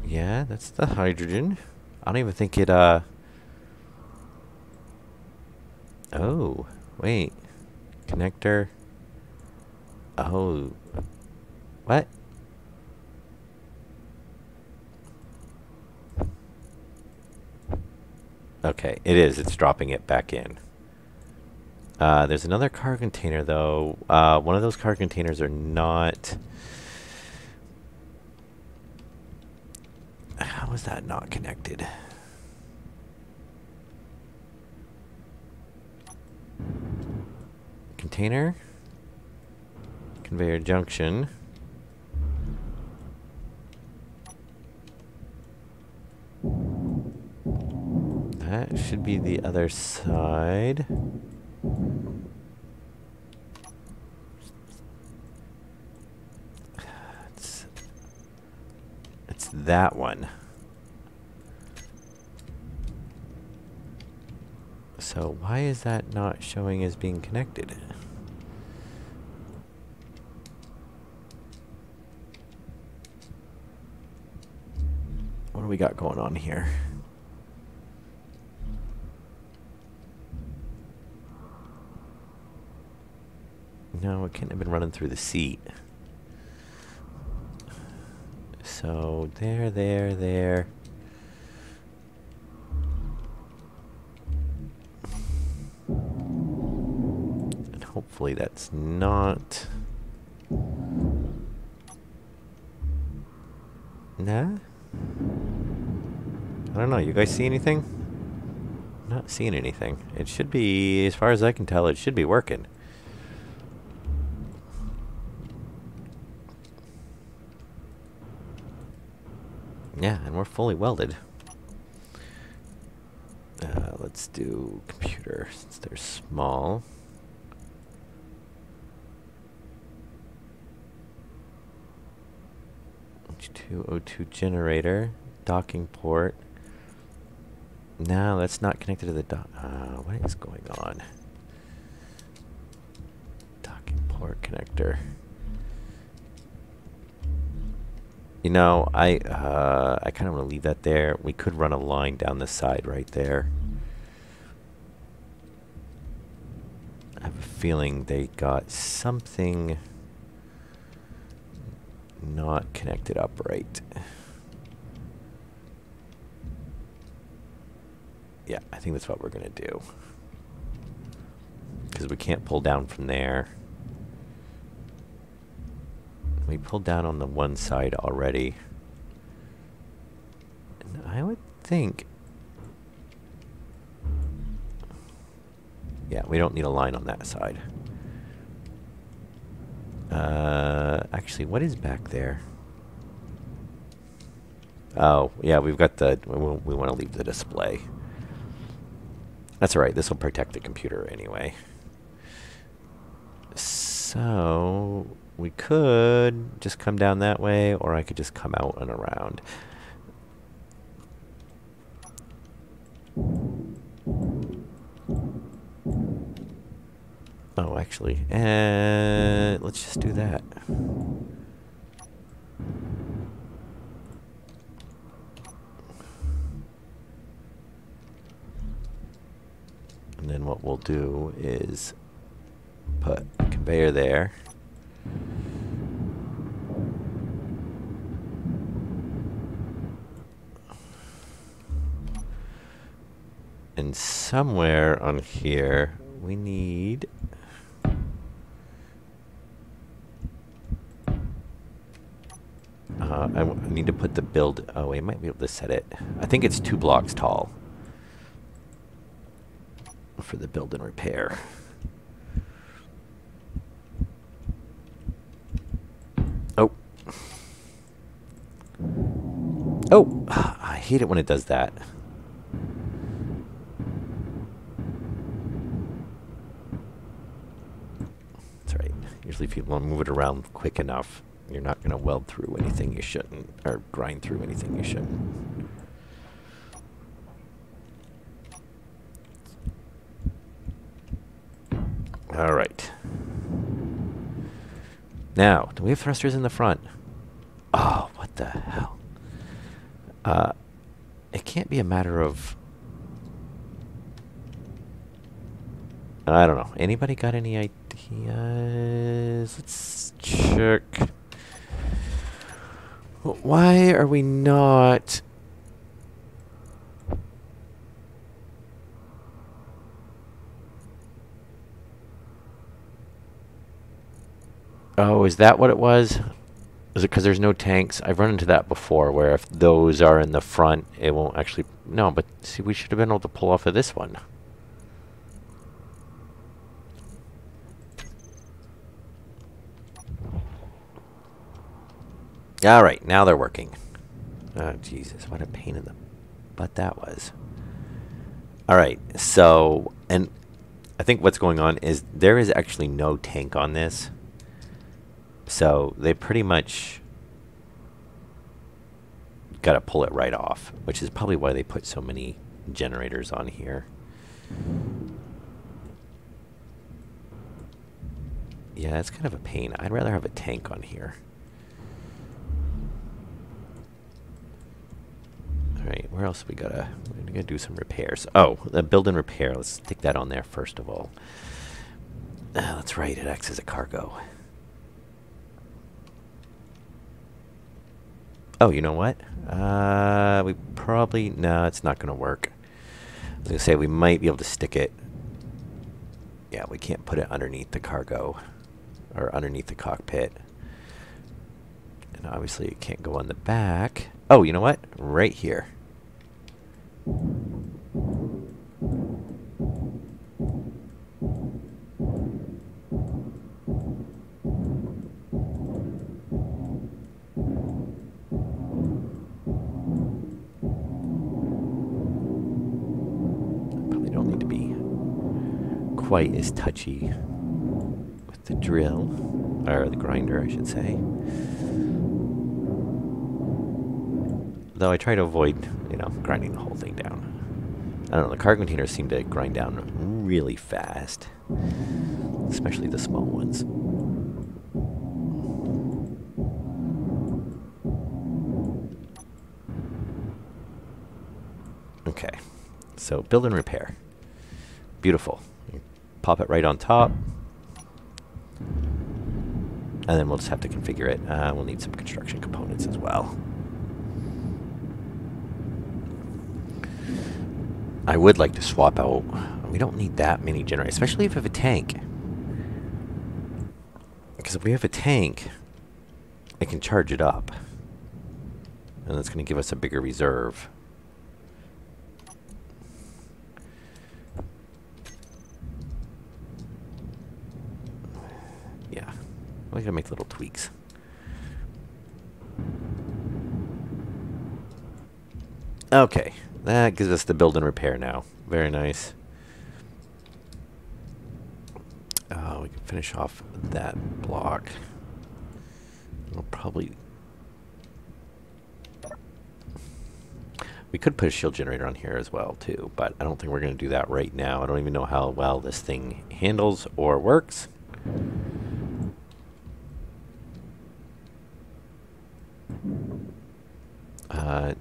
Yeah, that's the hydrogen. I don't even think it, Oh, wait. Connector. Oh. What? Okay, it is. It's dropping it back in. There's another cargo container, though. One of those cargo containers are not... How is that not connected? Container? Conveyor junction. That should be the other side. It's that one. So why is that not showing as being connected? What do we got going on here? No, it can't have been running through the seat. So, there. And hopefully that's not... Nah? I don't know, you guys see anything? Not seeing anything. It should be, as far as I can tell, it should be working. Yeah, and we're fully welded. Let's do computer, since they're small. H2O2 generator, docking port. No, that's not connected to the dock. What is going on? Docking port connector. You know, I kind of want to leave that there. We could run a line down the side right there. I have a feeling they got something not connected up right. Yeah, I think that's what we're going to do. Because we can't pull down from there. We pulled down on the one side already. And I would think... Yeah, we don't need a line on that side. Actually, what is back there? Oh, yeah, we've got the... We want to leave the display. That's alright, this will protect the computer anyway. So... We could just come down that way, or I could just come out and around. Oh, actually, let's just do that. And what we'll do is put a conveyor there. And somewhere on here, we need... I need to put the build... Oh, we might be able to set it. I think it's 2 blocks tall for the build and repair. Oh. Oh! I hate it when it does that. That's right. Usually if you want to move it around quick enough, you're not going to weld through anything you shouldn't, or grind through anything you shouldn't. All right. Now, do we have thrusters in the front? Oh, what the hell? It can't be a matter of... I don't know. Anybody got any ideas? Let's check. Why are we not... Oh, is that what it was? Is it because there's no tanks? I've run into that before, where if those are in the front, it won't actually... No, but see, we should have been able to pull off of this one. All right, now they're working. Oh, Jesus, what a pain in the butt that was. All right, so, and I think what's going on is there is actually no tank on this. So they pretty much got to pull it right off, which is probably why they put so many generators on here. Yeah, it's kind of a pain. I'd rather have a tank on here. Alright, where else we gotta... We're gonna do some repairs. Oh, the build and repair. Let's stick that on there first of all. That's right, it acts as a cargo. Oh, you know what? We probably... No, it's not gonna work. I was gonna say we might be able to stick it... Yeah, we can't put it underneath the cargo. Or underneath the cockpit. And obviously it can't go on the back. Oh, you know what? Right here. Probably don't need to be quite as touchy with the drill, or the grinder, I should say. Though I try to avoid, you know, grinding the whole thing down. I don't know, the cargo containers seem to grind down really fast. Especially the small ones. Okay, so build and repair. Beautiful. You pop it right on top. And then we'll just have to configure it. We'll need some construction components as well. I would like to swap out. We don't need that many generators, especially if we have a tank. Because if we have a tank, it can charge it up. And that's going to give us a bigger reserve. Yeah. We're going to make little tweaks. Okay. That gives us the build and repair now. Very nice. We can finish off that block. We'll probably... We could put a shield generator on here as well, too. But I don't think we're going to do that right now. I don't even know how well this thing handles or works.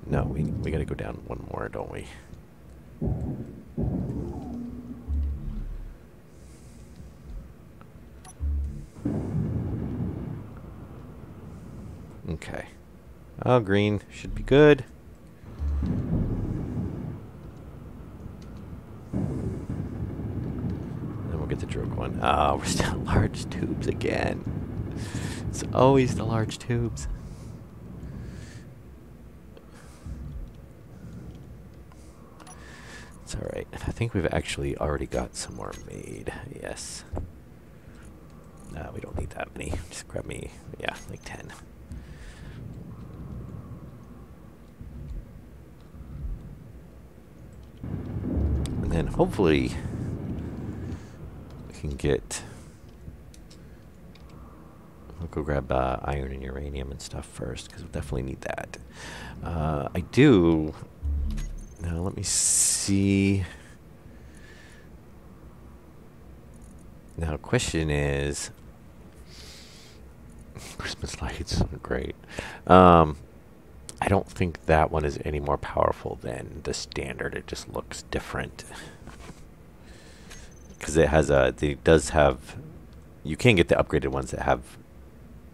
No, we got to go down one more, don't we? Okay. Oh, green should be good. And then we'll get the droke one. Oh, we're still large tubes again. It's always the large tubes. It's alright. I think we've actually already got some more made. Yes. No, we don't need that many. Just grab me, yeah, like 10. And then hopefully we can get... We'll go grab iron and uranium and stuff first, because we'll definitely need that. I do... Now let me see... Now, question is... Christmas lights are great. I don't think that one is any more powerful than the standard. It just looks different. Because it has a... It does have... You can get the upgraded ones that have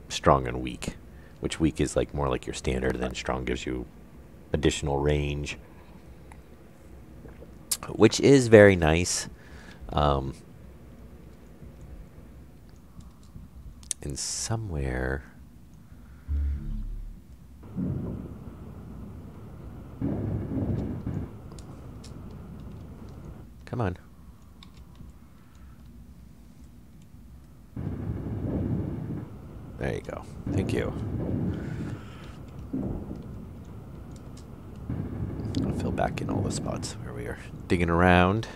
strong and weak. Which weak is like more like your standard, and then strong gives you additional range. Which is very nice. And somewhere... Come on. There you go. Thank you. I'll fill back in all the spots where we are digging around.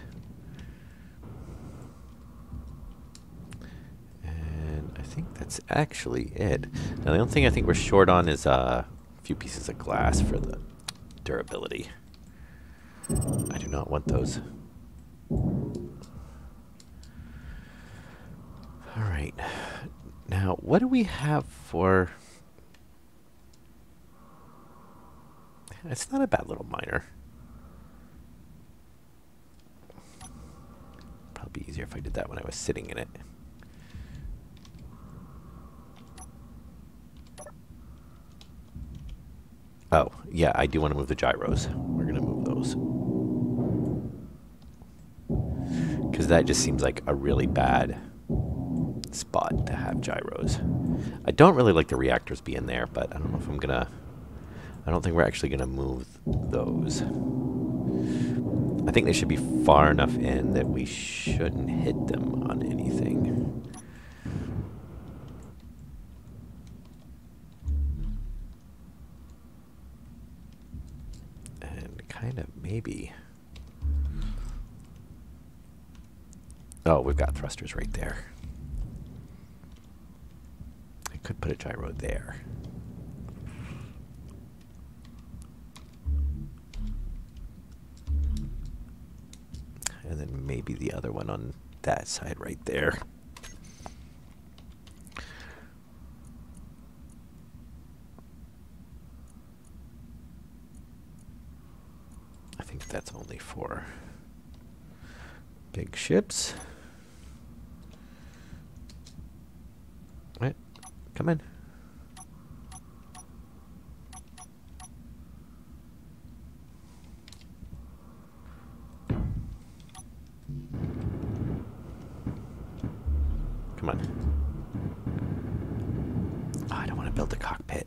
And I think that's actually it. Now the only thing I think we're short on is a few pieces of glass for the durability. I do not want those. Alright. Now, what do we have for... It's not a bad little miner. Probably easier if I did that when I was sitting in it. Oh, yeah, I do want to move the gyros. We're going to move those. Because that just seems like a really bad spot to have gyros. I don't really like the reactors being there, but I don't know if I'm going to... I don't think we're actually going to move those. I think they should be far enough in that we shouldn't hit them on anything. And kind of maybe... Oh, we've got thrusters right there. I could put a gyro there. And then maybe the other one on that side right there. I think that's only for big ships. Right, come in. Come on. Oh, I don't want to build a cockpit.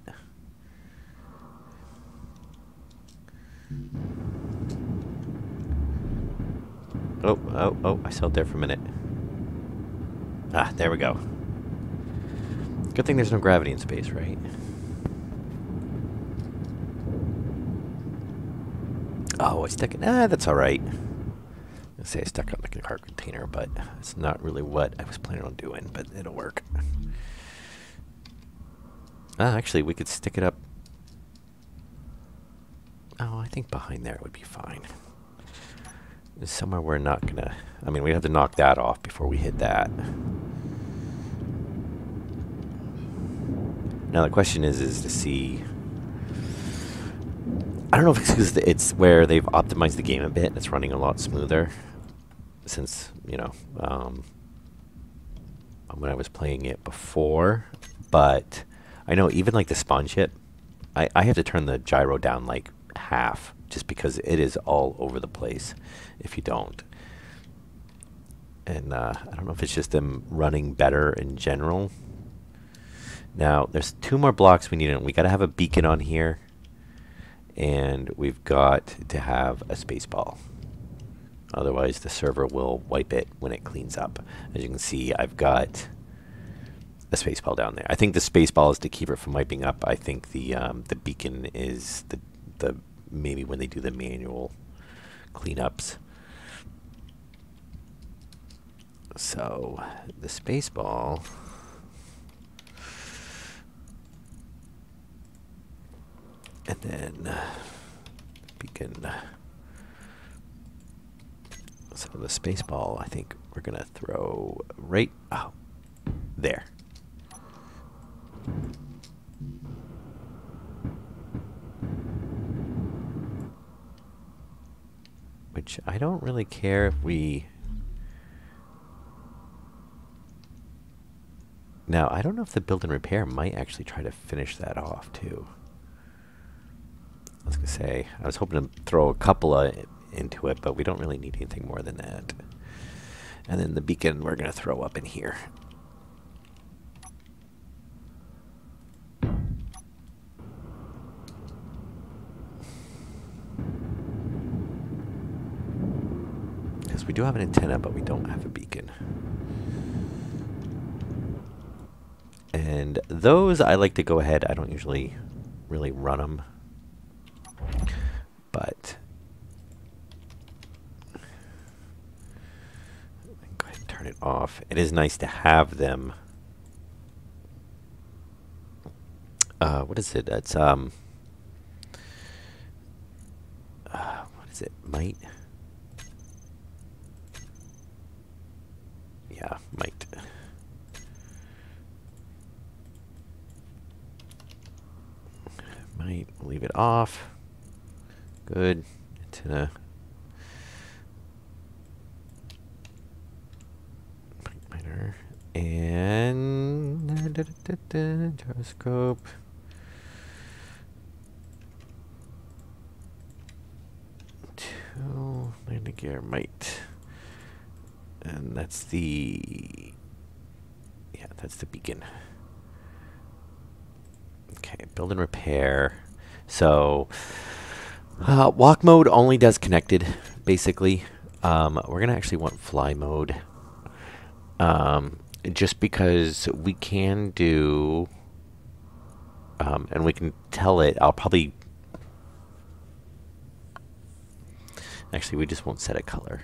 Oh, I sailed there for a minute. Ah, there we go. Good thing there's no gravity in space, right? Oh, I stuck it. Ah, that's alright. I say I stuck it like a car container, but it's not really what I was planning on doing, but it'll work. Ah, actually, we could stick it up. Oh, I think behind there would be fine. There's somewhere we're not gonna... I mean, we have to knock that off before we hit that. Now the question is to see... I don't know if it's because it's where they've optimized the game a bit and it's running a lot smoother. Since, you know, when I was playing it before. But I know even like the spawn ship, I have to turn the gyro down like half just because it is all over the place if you don't. And I don't know if it's just them running better in general. Now, there's 2 more blocks we need. We got to have a beacon on here. And we've got to have a space ball. Otherwise, the server will wipe it when it cleans up. As you can see, I've got a space ball down there. I think the space ball is to keep it from wiping up. I think the beacon is the maybe when they do the manual cleanups. So the space ball. And then beacon. So the space ball, I think we're gonna throw right there. Which I don't really care if we. Now I don't know if the build and repair might actually try to finish that off too. I was gonna say, I was hoping to throw a couple into it, but we don't really need anything more than that. And then the beacon we're gonna throw up in here. Because we do have an antenna, but we don't have a beacon. And those I like to go ahead. I don't usually really run them. But go ahead and turn it off. It is nice to have them. What is it? That's what is it? Might? Yeah, might. Might leave it off. Good. Antenna. Minor. And gyroscope. Landing gear might. And that's the that's the beacon. Okay, build and repair. So walk mode only does connected, basically. We're gonna actually want fly mode, just because we can do, and we can tell it. I'll probably actually we just won't set a color,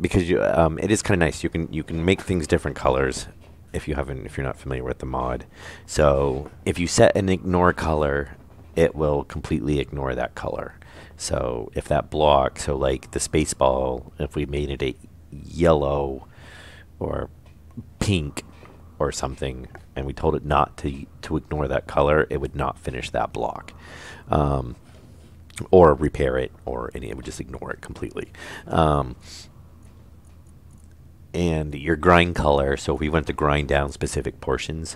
because you, it is kind of nice. You can make things different colors if you're not familiar with the mod. So if you set an ignore color, it will completely ignore that color. So if that block, so like the space ball, if we made it a yellow or pink or something, and we told it not to ignore that color, it would not finish that block, or repair it, or it would just ignore it completely. And your grind color, so if we want to grind down specific portions,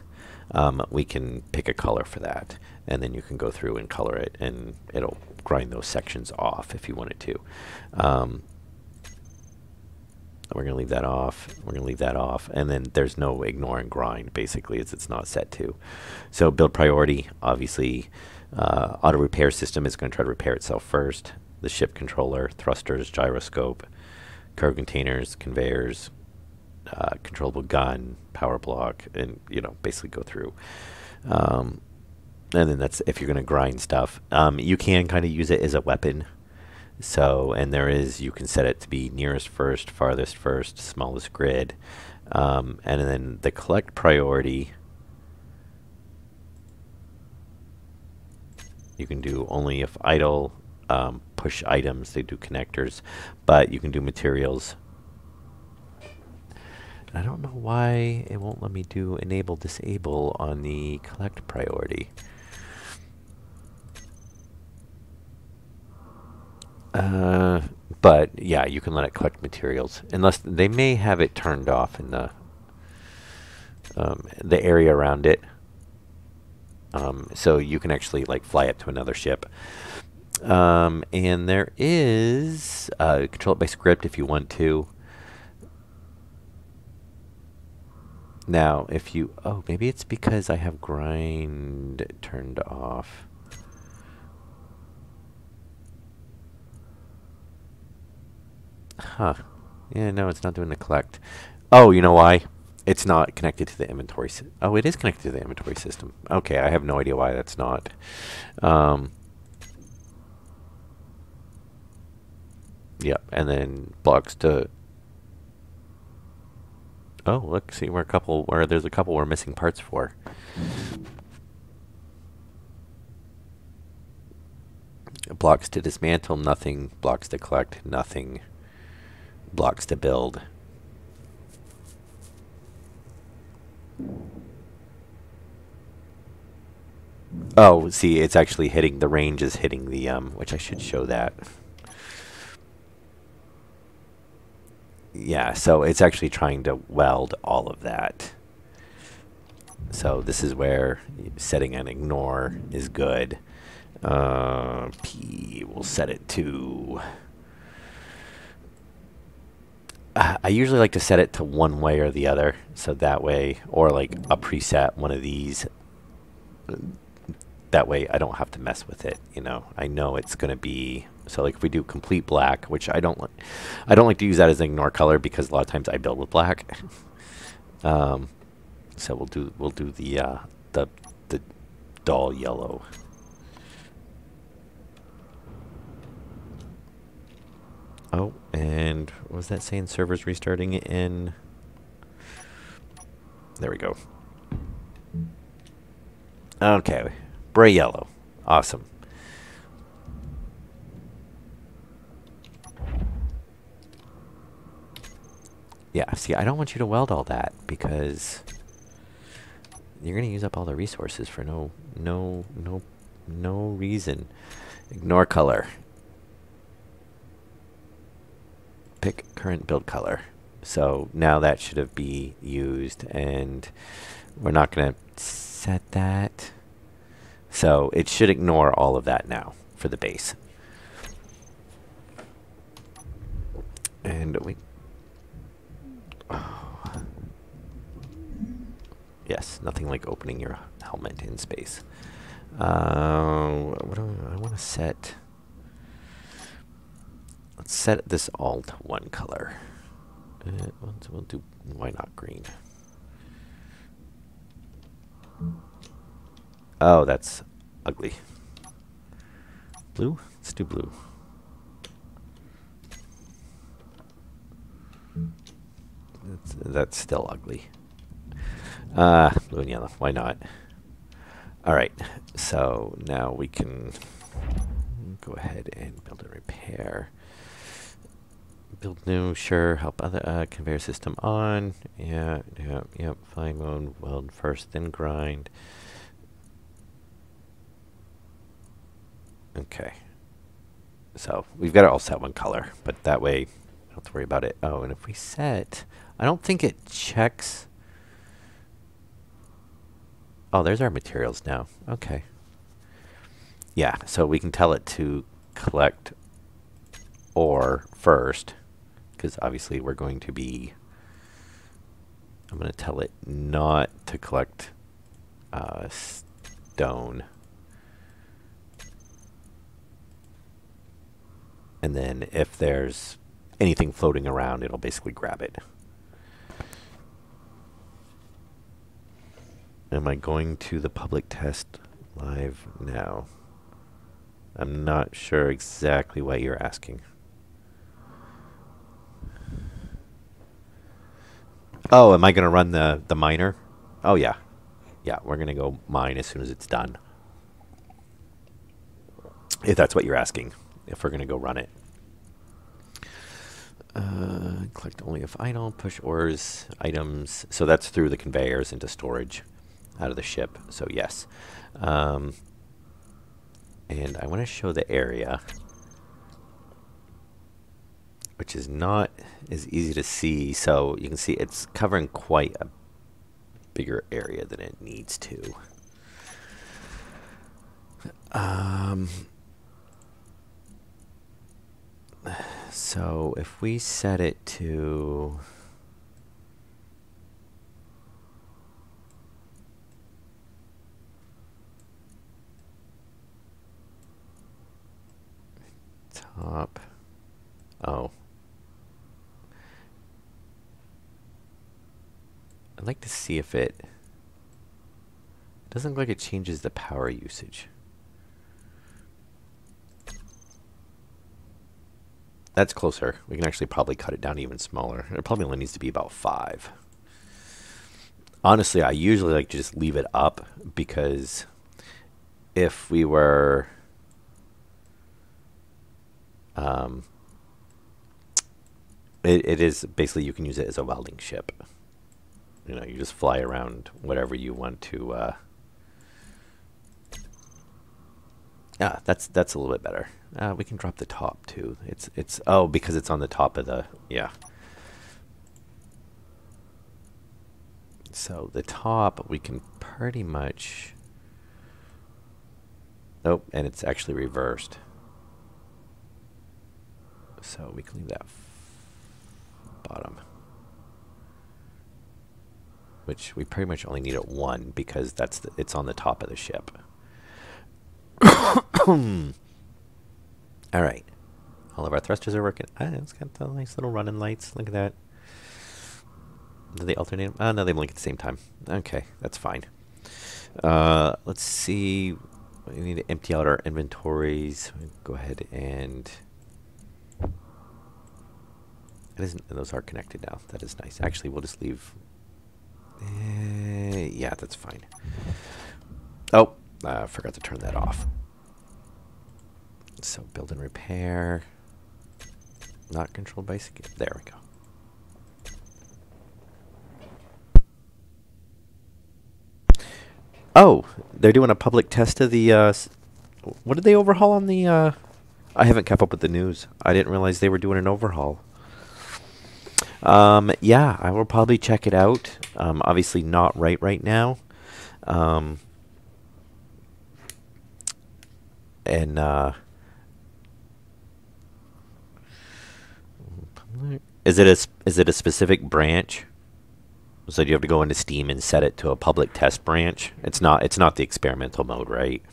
we can pick a color for that, and then you can go through and color it, and it'll grind those sections off if you wanted to. We're going to leave that off. We're going to leave that off, and then there's no ignore and grind, basically, as it's not set to. So build priority, obviously, auto repair system is going to try to repair itself first. The ship controller, thrusters, gyroscope, cargo containers, conveyors, controllable gun, power block, and basically go through. And then that's if you're going to grind stuff. You can kind of use it as a weapon. So, and you can set it to be nearest first, farthest first, smallest grid. And then the collect priority, you can do only if idle, push items, they do connectors, but you can do materials. I don't know why it won't let me do enable disable on the collect priority. But yeah, you can let it collect materials, unless they may have it turned off in the area around it. So you can actually like fly up to another ship. And there is control it by script if you want to. Now, if you, oh, maybe it's because I have grind turned off. Huh. Yeah, no, it's not doing the collect. Oh, you know why? It's not connected to the inventory. Oh, it is connected to the inventory system. Okay, I have no idea why that's not. Yeah, and then blocks to. Oh, look, see, we're a couple. Where there's a couple we're missing parts for. Blocks to dismantle, nothing. Blocks to collect, nothing. Blocks to build. Oh, see, it's actually hitting, the range is hitting the, which I should show that. Yeah, so it's actually trying to weld all of that. So this is where setting an ignore is good. P, we'll set it to... I usually like to set it to one way or the other, so that way, or like a preset, one of these. That way I don't have to mess with it, you know. I know it's going to be, so like if we do complete black, which I don't like to use that as an ignore color because a lot of times I build with black. So we'll do the dull yellow. Oh, and what was that saying? Servers restarting in. There we go. Okay, bright yellow. Awesome. Yeah, see, I don't want you to weld all that because you're going to use up all the resources for no reason. Ignore color. Pick current build color. So now that should have be used, and we're not going to set that. So it should ignore all of that now for the base. And we... Oh. Yes, nothing like opening your helmet in space. What do I want to set? Let's set this all to one color. We'll do, why not green? Oh, that's ugly. Blue? Let's do blue. That's still ugly. Blue and yellow, why not? Alright, so now we can go ahead and build a repair. Build new, sure. Help other conveyor system on. Yeah, fine mode, weld first, then grind. Okay. So we've got it all set one color, but that way I don't have to worry about it. Oh, and if we set, I don't think it checks. Oh, there's our materials now. Okay. Yeah, so we can tell it to collect ore first, because obviously we're going to be, I'm going to tell it not to collect stone. And then if there's anything floating around, it'll basically grab it. Am I going to the public test live now? I'm not sure exactly what you're asking. Oh, am I going to run the miner? Oh, yeah. Yeah, we're going to go mine as soon as it's done. If that's what you're asking. If we're going to go run it. Collect only if idle, push ores, items. So that's through the conveyors into storage out of the ship. So yes. And I want to show the area, which is not as easy to see. So you can see it's covering quite a bigger area than it needs to. Um, so if we set it to top, oh, I'd like to see if it doesn't look like it changes the power usage. That's closer. We can actually probably cut it down even smaller. It probably only needs to be about 5. Honestly, I usually like to just leave it up because if we were it is basically you can use it as a welding ship. You know, you just fly around whatever you want to. Yeah, that's a little bit better. We can drop the top too. It's oh, because it's on the top of the, yeah. So the top we can pretty much. Oh, and it's actually reversed. So we can leave that bottom, which we pretty much only need at 1 because it's on the top of the ship. All right, all of our thrusters are working. It's got the nice little running lights. Look at that. Do they alternate? Oh, no, they blink at the same time. Okay, that's fine. Let's see. We need to empty out our inventories. Go ahead and. Those are connected now. That is nice. Actually, we'll just leave. Yeah, that's fine. Oh, I forgot to turn that off. So build and repair. Not controlled by skill. There we go. Oh, they're doing a public test of the. What did they overhaul on the? I haven't kept up with the news. I didn't realize they were doing an overhaul. Yeah, I will probably check it out. Obviously not right now. And is it a specific branch? So you have to go into Steam and set it to a public test branch. It's not the experimental mode, right?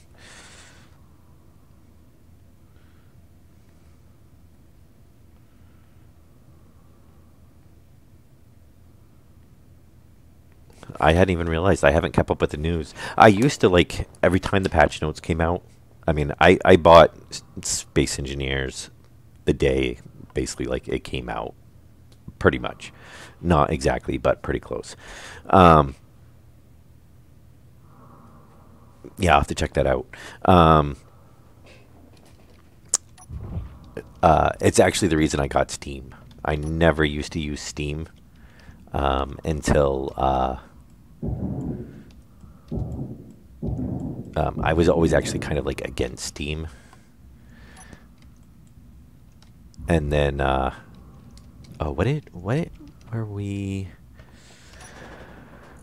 I hadn't even realized. I haven't kept up with the news. I used to, like, every time the patch notes came out. I mean, I bought Space Engineers the day, basically, like, it came out. Pretty much. Not exactly, but pretty close. Yeah, I'll have to check that out. It's actually the reason I got Steam. I never used to use Steam until I was always actually kind of like against Steam. And then, oh, what were we?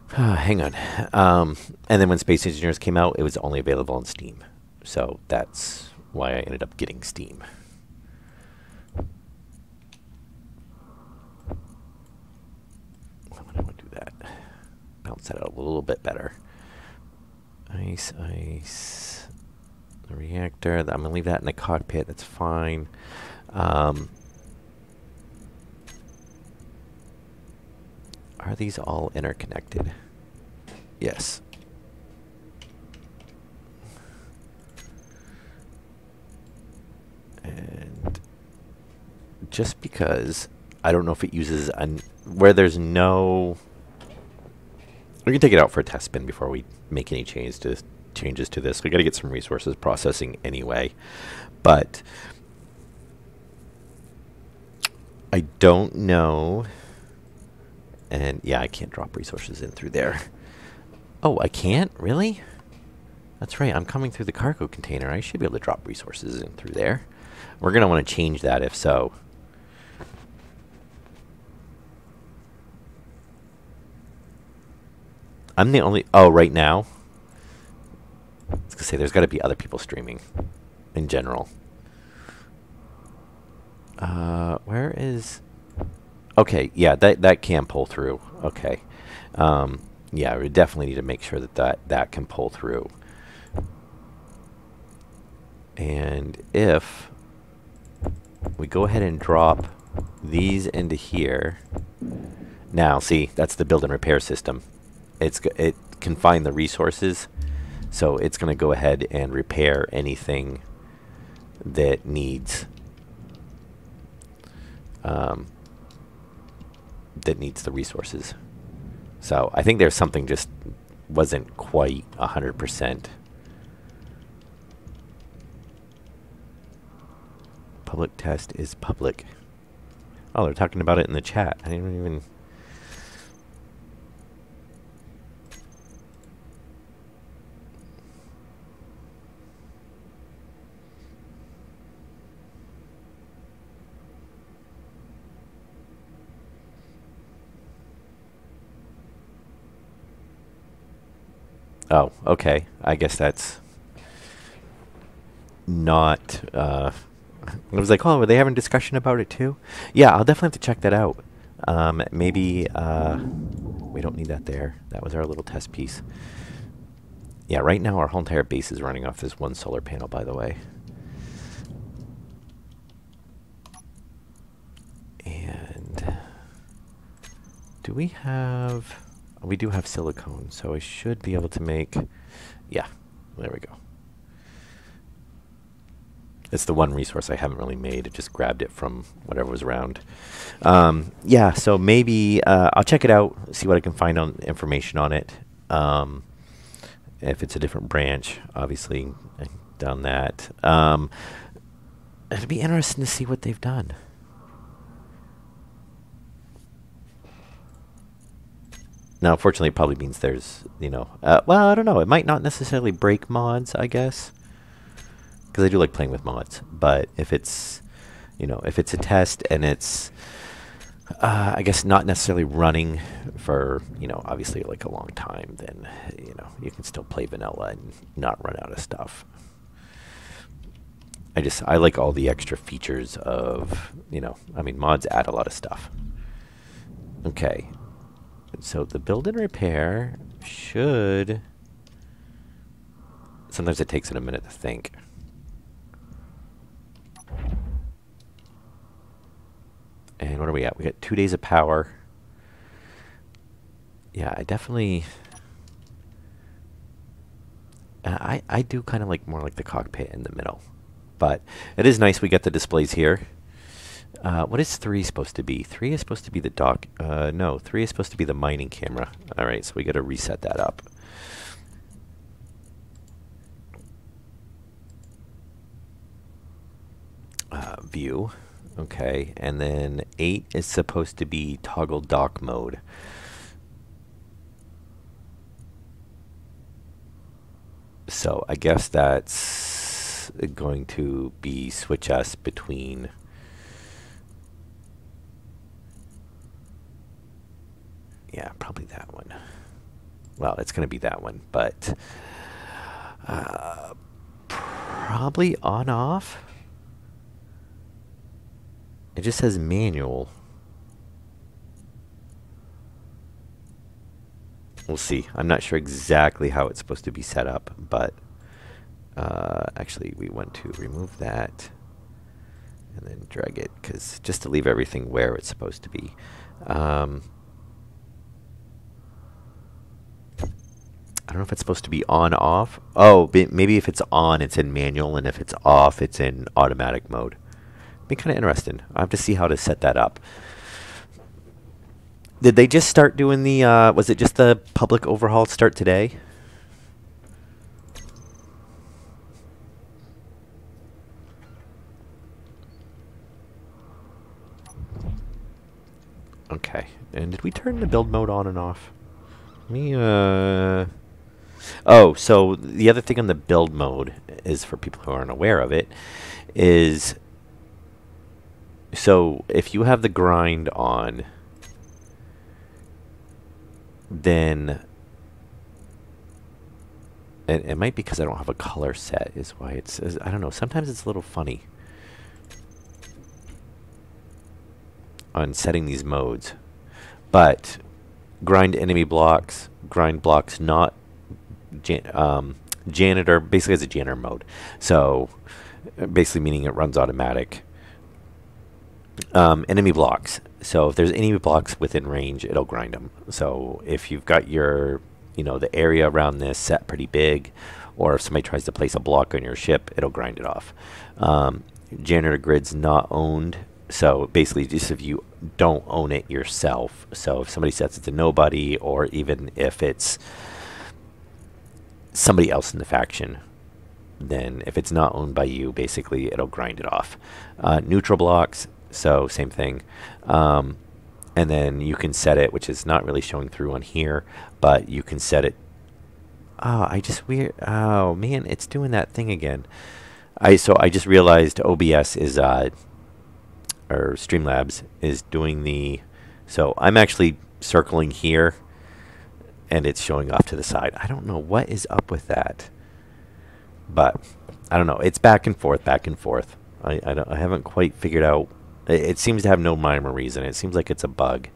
Hang on. And then when Space Engineers came out, it was only available on Steam. So that's why I ended up getting Steam. I want to do that. Balance that out a little bit better. Ice. The reactor. I'm going to leave that in the cockpit. That's fine. Are these all interconnected? Yes. And just because I don't know if it uses where there's no. We can take it out for a test spin before we make any changes to this. We got to get some resources processing anyway, but I don't know. And yeah, I can't drop resources in through there. Oh, I can't? Really? That's right. I'm coming through the cargo container. I should be able to drop resources in through there. We're going to want to change that if so. I'm the only... Oh, right now? I was gonna say there's got to be other people streaming in general. Where is? Okay, yeah, that can pull through. Okay, yeah, we definitely need to make sure that can pull through. And if we go ahead and drop these into here, now see, that's the build and repair system. It can find the resources, so it's going to go ahead and repair anything that needs the resources. So I think there's something just wasn't quite 100%. Public test is public. Oh, they're talking about it in the chat. I didn't even... Oh, okay. I guess that's not... I was like, oh, were they having discussion about it too? Yeah, I'll definitely have to check that out. Maybe we don't need that there. That was our little test piece. Yeah, right now our whole entire base is running off this one solar panel, by the way. And do we have... We do have silicone, so I should be able to make... Yeah, there we go. It's the one resource I haven't really made. I just grabbed it from whatever was around. Yeah, so maybe I'll check it out, see what I can find on information on it. If it's a different branch, obviously, I've done that. It'd be interesting to see what they've done. Now, unfortunately, it probably means there's, you know... well, I don't know. It might not necessarily break mods, I guess. Because I do like playing with mods. But if it's, you know, if it's a test and it's, I guess, not necessarily running for, you know, obviously like a long time, then, you know, you can still play vanilla and not run out of stuff. I like all the extra features of, you know, I mean, mods add a lot of stuff. Okay. So the build and repair should... Sometimes it takes it a minute to think. And what are we at? We got 2 days of power. Yeah, I definitely... I do kind of like more like the cockpit in the middle. But it is nice we get the displays here. What is 3 supposed to be? 3 is supposed to be the dock. No, 3 is supposed to be the mining camera. All right, so we got to reset that up. View. Okay, and then 8 is supposed to be toggle dock mode. So I guess that's going to be switch us between... Yeah, probably that one. Well, it's going to be that one, but probably on-off. It just says manual. We'll see. I'm not sure exactly how it's supposed to be set up, but actually we want to remove that and then drag it, because just to leave everything where it's supposed to be. I don't know if it's supposed to be on, off. Oh, maybe if it's on, it's in manual, and if it's off, it's in automatic mode. Be kind of interesting. I have to see how to set that up. Did they just start doing the, was it just the public overhaul start today? Okay. And did we turn the build mode on and off? Me, Oh, so the other thing on the build mode is, for people who aren't aware of it, is... So if you have the grind on, then It might be because I don't have a color set is why I don't know, sometimes it's a little funny on setting these modes. But grind enemy blocks, grind blocks not janitor, basically has a janitor mode. So basically meaning it runs automatic. Enemy blocks. So if there's enemy blocks within range, it'll grind them. So if you've got your, the area around this set pretty big, or if somebody tries to place a block on your ship, it'll grind it off. Janitor grid's not owned. So basically just if you don't own it yourself. So if somebody sets it to nobody, or even if it's somebody else in the faction, then if it's not owned by you, basically it'll grind it off. Neutral blocks, so same thing. And then you can set it, which is not really showing through on here, but you can set it. Oh, oh man, it's doing that thing again. So I just realized OBS is or Streamlabs is doing so I'm actually circling here and it's showing off to the side. I don't know what is up with that, but I don't know. It's back and forth, back and forth. I haven't quite figured out. It seems to have no rhyme or reason. It seems like it's a bug.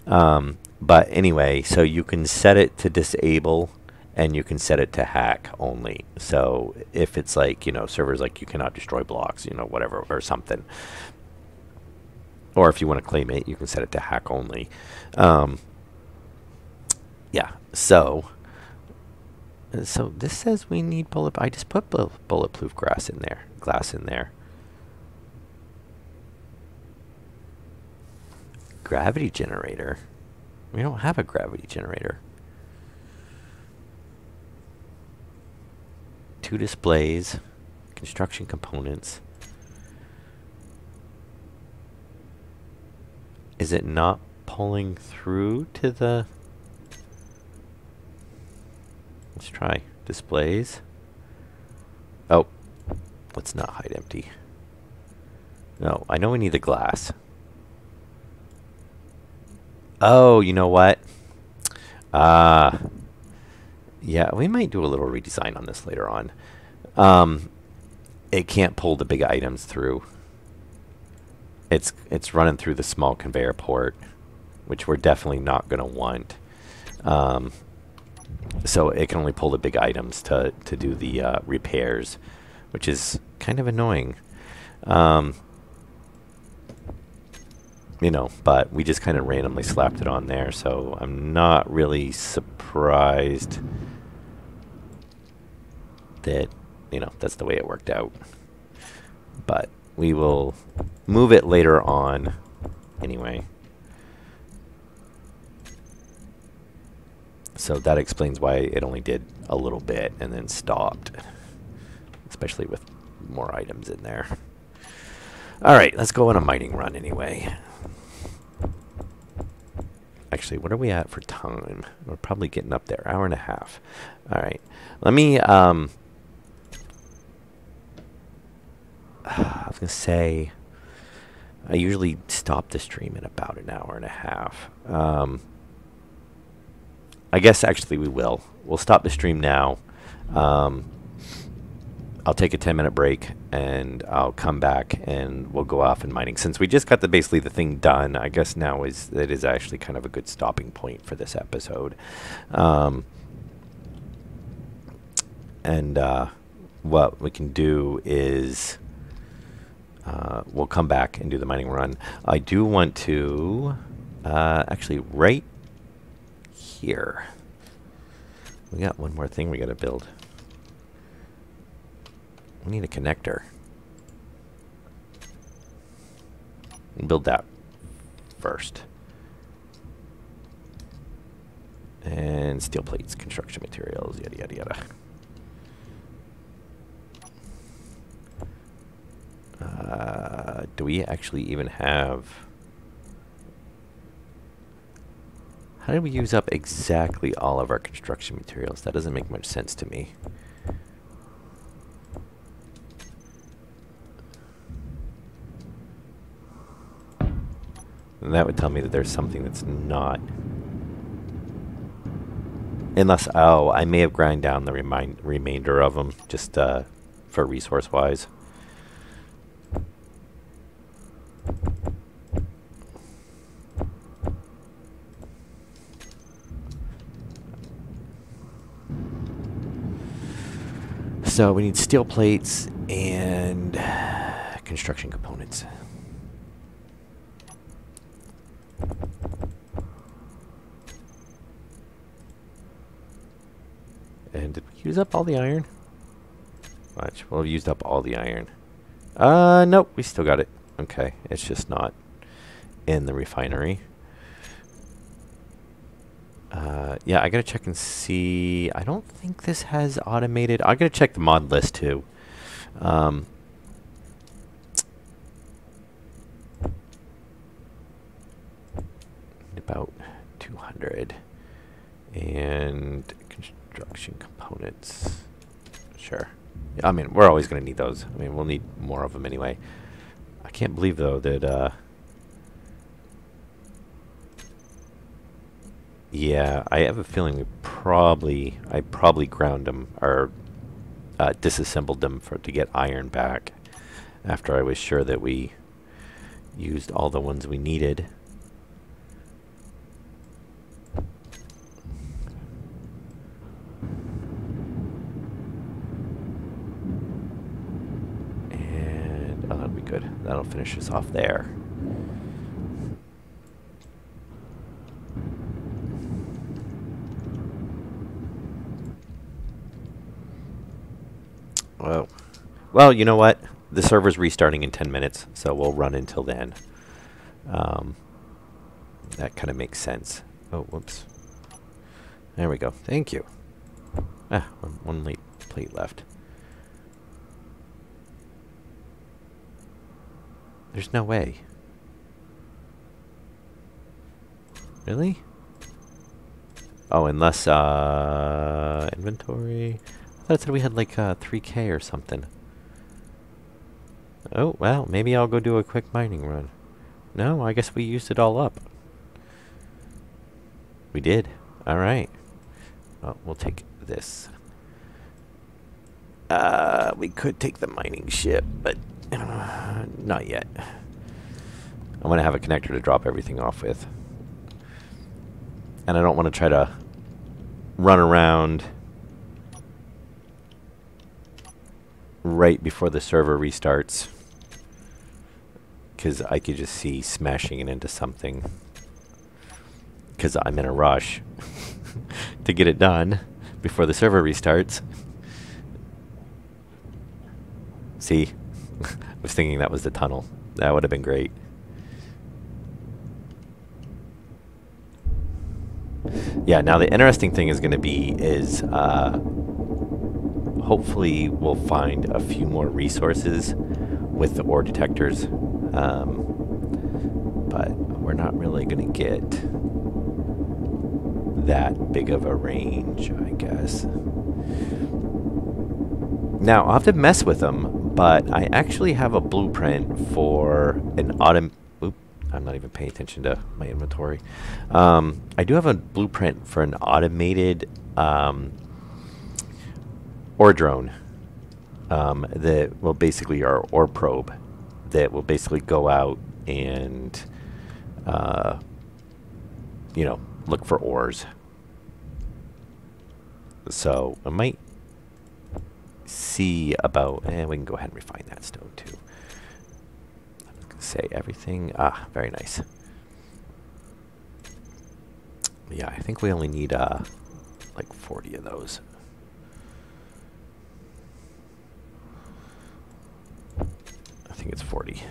But anyway, so you can set it to disable and you can set it to hack only. So if it's like, servers like you cannot destroy blocks, whatever, or something. Or if you want to claim it, you can set it to hack only. Yeah, so this says we need I just put bulletproof glass in there. Gravity generator. We don't have a gravity generator. 2 displays, construction components. Is it not pulling through to the... Let's try displays. Oh, let's not hide empty. No, I know we need the glass. Oh, you know what? Yeah, we might do a little redesign on this later on. It can't pull the big items through. It's running through the small conveyor port, which we're definitely not going to want. So it can only pull the big items to do the repairs, which is kind of annoying. But we just kind of randomly slapped it on there, so I'm not really surprised that, that's the way it worked out. But we will move it later on anyway. So that explains why it only did a little bit and then stopped, especially with more items in there. All right, let's go on a mining run anyway. Actually, what are we at for time? We're probably getting up there, hour and a half. All right, let me, I was gonna say, I usually stop the stream in about an hour and a half. I guess actually we will. We'll stop the stream now. I'll take a 10-minute break and I'll come back and we'll go off in mining. Since we just got basically the thing done, I guess now it is actually kind of a good stopping point for this episode. What we can do is we'll come back and do the mining run. I do want to actually right here. We got one more thing we got to build. We need a connector. We'll build that first. And steel plates, construction materials, yada yada yada. Do we actually even have... How did we use up exactly all of our construction materials? That doesn't make much sense to me. And that would tell me that there's something that's not Unless, oh, I may have grind down the remainder of them just for resource-wise. So we need steel plates and construction components. And did we use up all the iron? Watch, we'll have used up all the iron. Nope, we still got it. Okay, it's just not in the refinery. Yeah, I gotta check and see. I don't think this has automated. I gotta check the mod list too. About 200 and construction components. Sure. I mean, we're always gonna need those. I mean, we'll need more of them anyway. I can't believe though that. Yeah, I have a feeling I probably ground them or disassembled them to get iron back after I was sure that we used all the ones we needed. And oh, that'll be good. That'll finish us off there. Well, you know what? The server's restarting in 10 minutes, so we'll run until then. That kind of makes sense. Oh, whoops. There we go. Thank you. Ah, one late plate left. There's no way. Really? Oh, unless, inventory. I thought it said we had like 3K or something. Oh, well, maybe I'll go do a quick mining run. No, I guess we used it all up. We did. Alright. Well, we'll take this. We could take the mining ship, but not yet. I'm going to have a connector to drop everything off with. And I don't want to try to run around right before the server restarts, because I could just see smashing it into something, because I'm in a rush to get it done before the server restarts. See, I was thinking that was the tunnel. That would have been great. Yeah, now the interesting thing is going to be is hopefully we'll find a few more resources with the ore detectors, but we're not really going to get that big of a range, I guess. Now, I'll have to mess with them, but I actually have a blueprint for an I'm not even paying attention to my inventory. I do have a blueprint for an automated ore drone that will basically, our ore probe, that will basically go out and, you know, look for ores. So I might see about, and we can go ahead and refine that stone too. Say everything. Ah, very nice. Yeah, I think we only need like 40 of those. I think it's 40.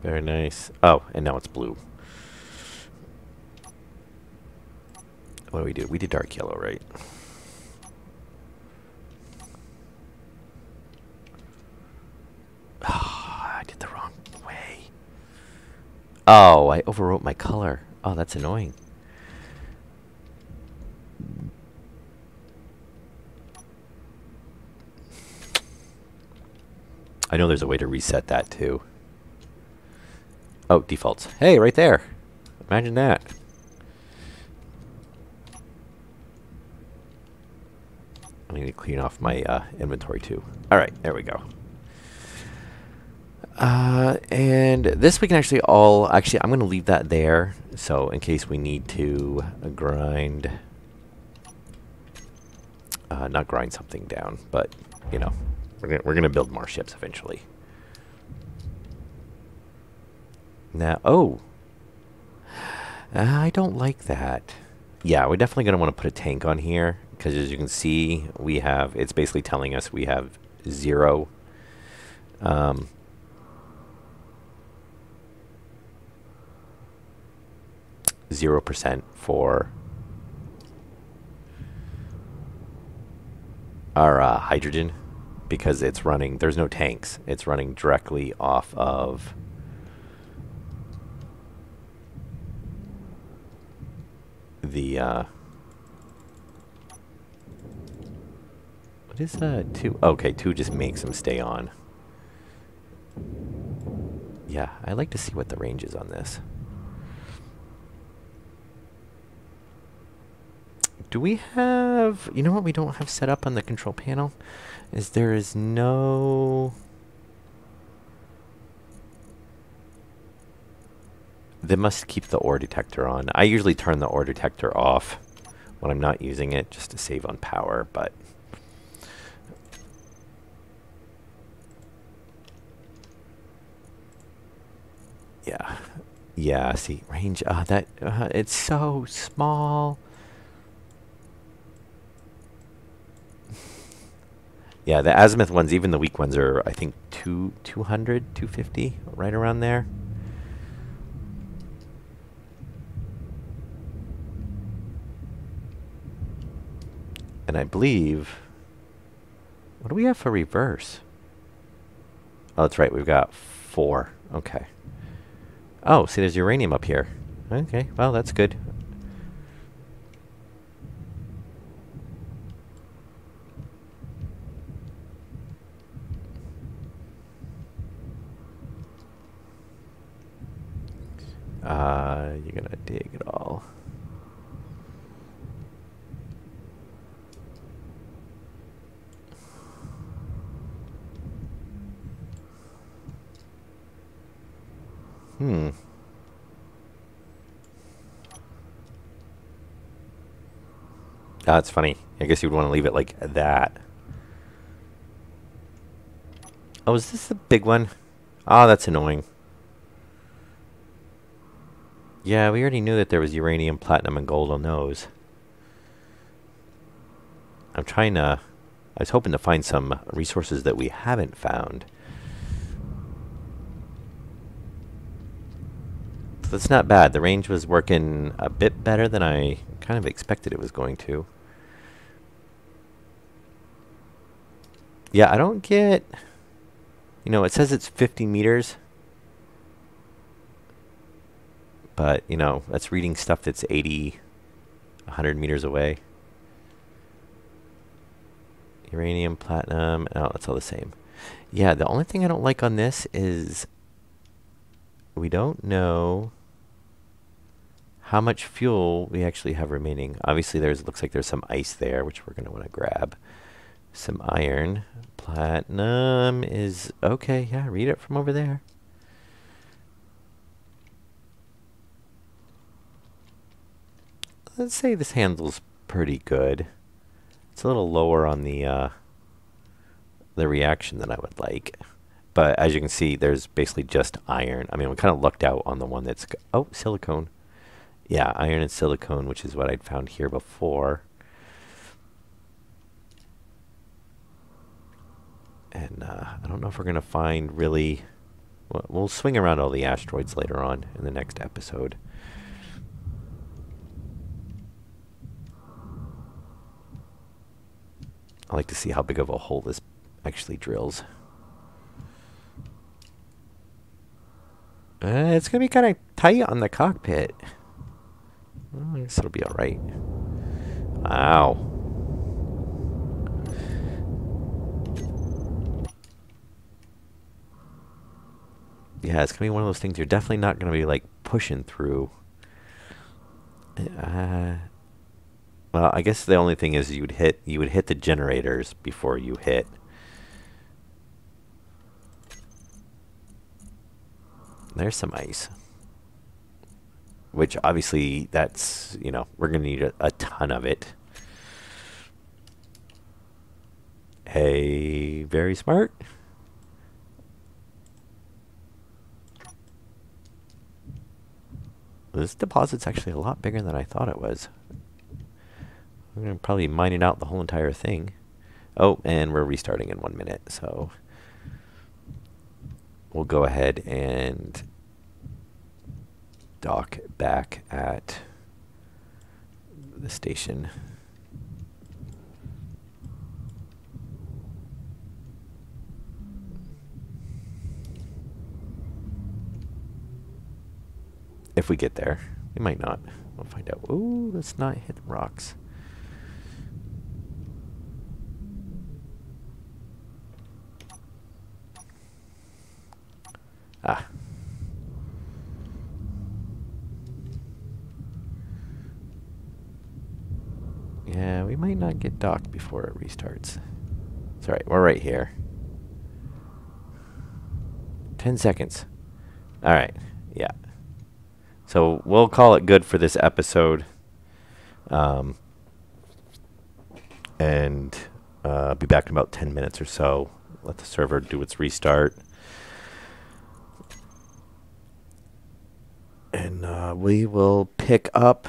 Very nice. Oh, and now it's blue. What do we do? We did dark yellow, right? I did the wrong way. Oh, I overwrote my color. Oh, that's annoying. I know there's a way to reset that too. Oh, defaults. Hey, right there. Imagine that. I need to clean off my inventory too. All right, there we go. And this we can actually actually, I'm going to leave that there. So in case we need to grind, not grind something down, but, you know, we're gonna build more ships eventually. Now, oh, I don't like that. Yeah, we're definitely going to want to put a tank on here because as you can see, we have, it's basically telling us we have 0. 0% for our hydrogen because it's running, there's no tanks. It's running directly off of the, what is 2? Okay, 2 just makes them stay on. Yeah, I'd like to see what the range is on this. Do we have, you know what we don't have set up on the control panel? Is there is no... They must keep the ore detector on. I usually turn the ore detector off when I'm not using it just to save on power, but... Yeah. Yeah, see, range, it's so small. Yeah, the azimuth ones, even the weak ones are, I think, 200, 250, right around there. And I believe, what do we have for reverse? Oh, that's right, we've got 4. Okay. Oh, see, there's uranium up here. Okay, well, that's good. You're gonna dig it all. Hmm. That's funny. I guess you'd want to leave it like that. Oh, is this the big one? Oh, that's annoying. Yeah, we already knew that there was uranium, platinum, and gold on those. I'm trying to... I was hoping to find some resources that we haven't found. So that's not bad. The range was working a bit better than I kind of expected it was going to. Yeah, I don't get... You know, it says it's 50 meters. But, you know, that's reading stuff that's 80, 100 meters away. Uranium, platinum, oh, it's all the same. Yeah, the only thing I don't like on this is we don't know how much fuel we actually have remaining. Obviously, looks like there's some ice there, which we're going to want to grab. Some iron. Platinum is okay. Yeah, read it from over there. Let's say this handle's pretty good. It's a little lower on the reaction than I would like. But as you can see, there's basically just iron. I mean, we kind of lucked out on the one that's... Oh, silicone. Yeah, iron and silicone, which is what I'd found here before. And I don't know if we're going to find really... We'll swing around all the asteroids later on in the next episode. I like to see how big of a hole this actually drills. It's going to be kind of tight on the cockpit. Well, I guess it'll be alright. Wow. Yeah, it's gonna be one of those things you're definitely not gonna be like pushing through. Uh, well, I guess the only thing is you would hit the generators before you hit. There's some ice, which obviously that's we're gonna need a ton of it. Hey, very smart. This deposit's actually a lot bigger than I thought it was. We're gonna probably mine it out the whole entire thing. Oh, and we're restarting in 1 minute, so we'll go ahead and dock back at the station. If we get there. We might not. We'll find out. Ooh, let's not hit the rocks. Ah. Yeah, we might not get docked before it restarts. It's alright, we're right here. 10 seconds. Alright, yeah. So we'll call it good for this episode. And be back in about 10 minutes or so. Let the server do its restart. And we will pick up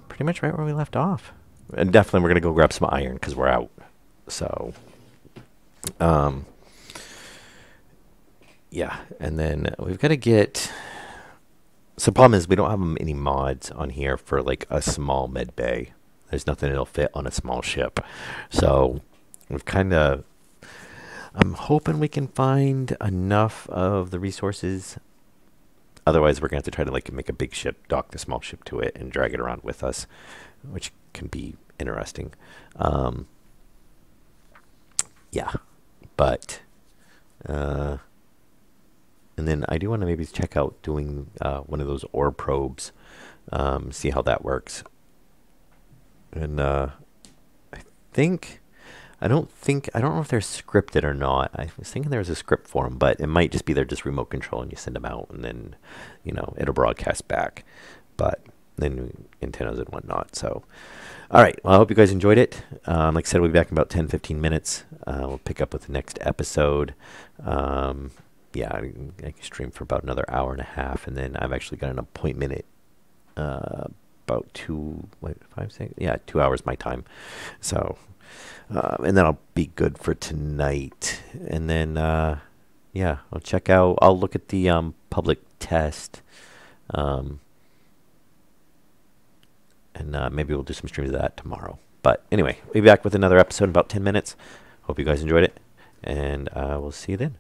pretty much right where we left off. And definitely we're going to go grab some iron because we're out. So, yeah. And then we've got to get... So the problem is we don't have any mods on here for like a small med bay. There's nothing that'll fit on a small ship. So we've kind of... I'm hoping we can find enough of the resources. Otherwise, we're going to have to try to like make a big ship, dock the small ship to it, and drag it around with us, which can be interesting. Yeah, but and then I do want to maybe check out doing one of those ore probes, see how that works. And I don't know if they're scripted or not. I was thinking there was a script for them, but it might just be they're just remote control and you send them out and then, it'll broadcast back. But then antennas and whatnot. So, all right. Well, I hope you guys enjoyed it. Like I said, we'll be back in about 10, 15 minutes. We'll pick up with the next episode. Yeah, I can stream for about another hour and a half. And then I've actually got an appointment at about 2 hours my time. So... and then I'll be good for tonight. And then, yeah, I'll look at the public test. And maybe we'll do some streams of that tomorrow. But anyway, we'll be back with another episode in about 10 minutes. Hope you guys enjoyed it. And we'll see you then.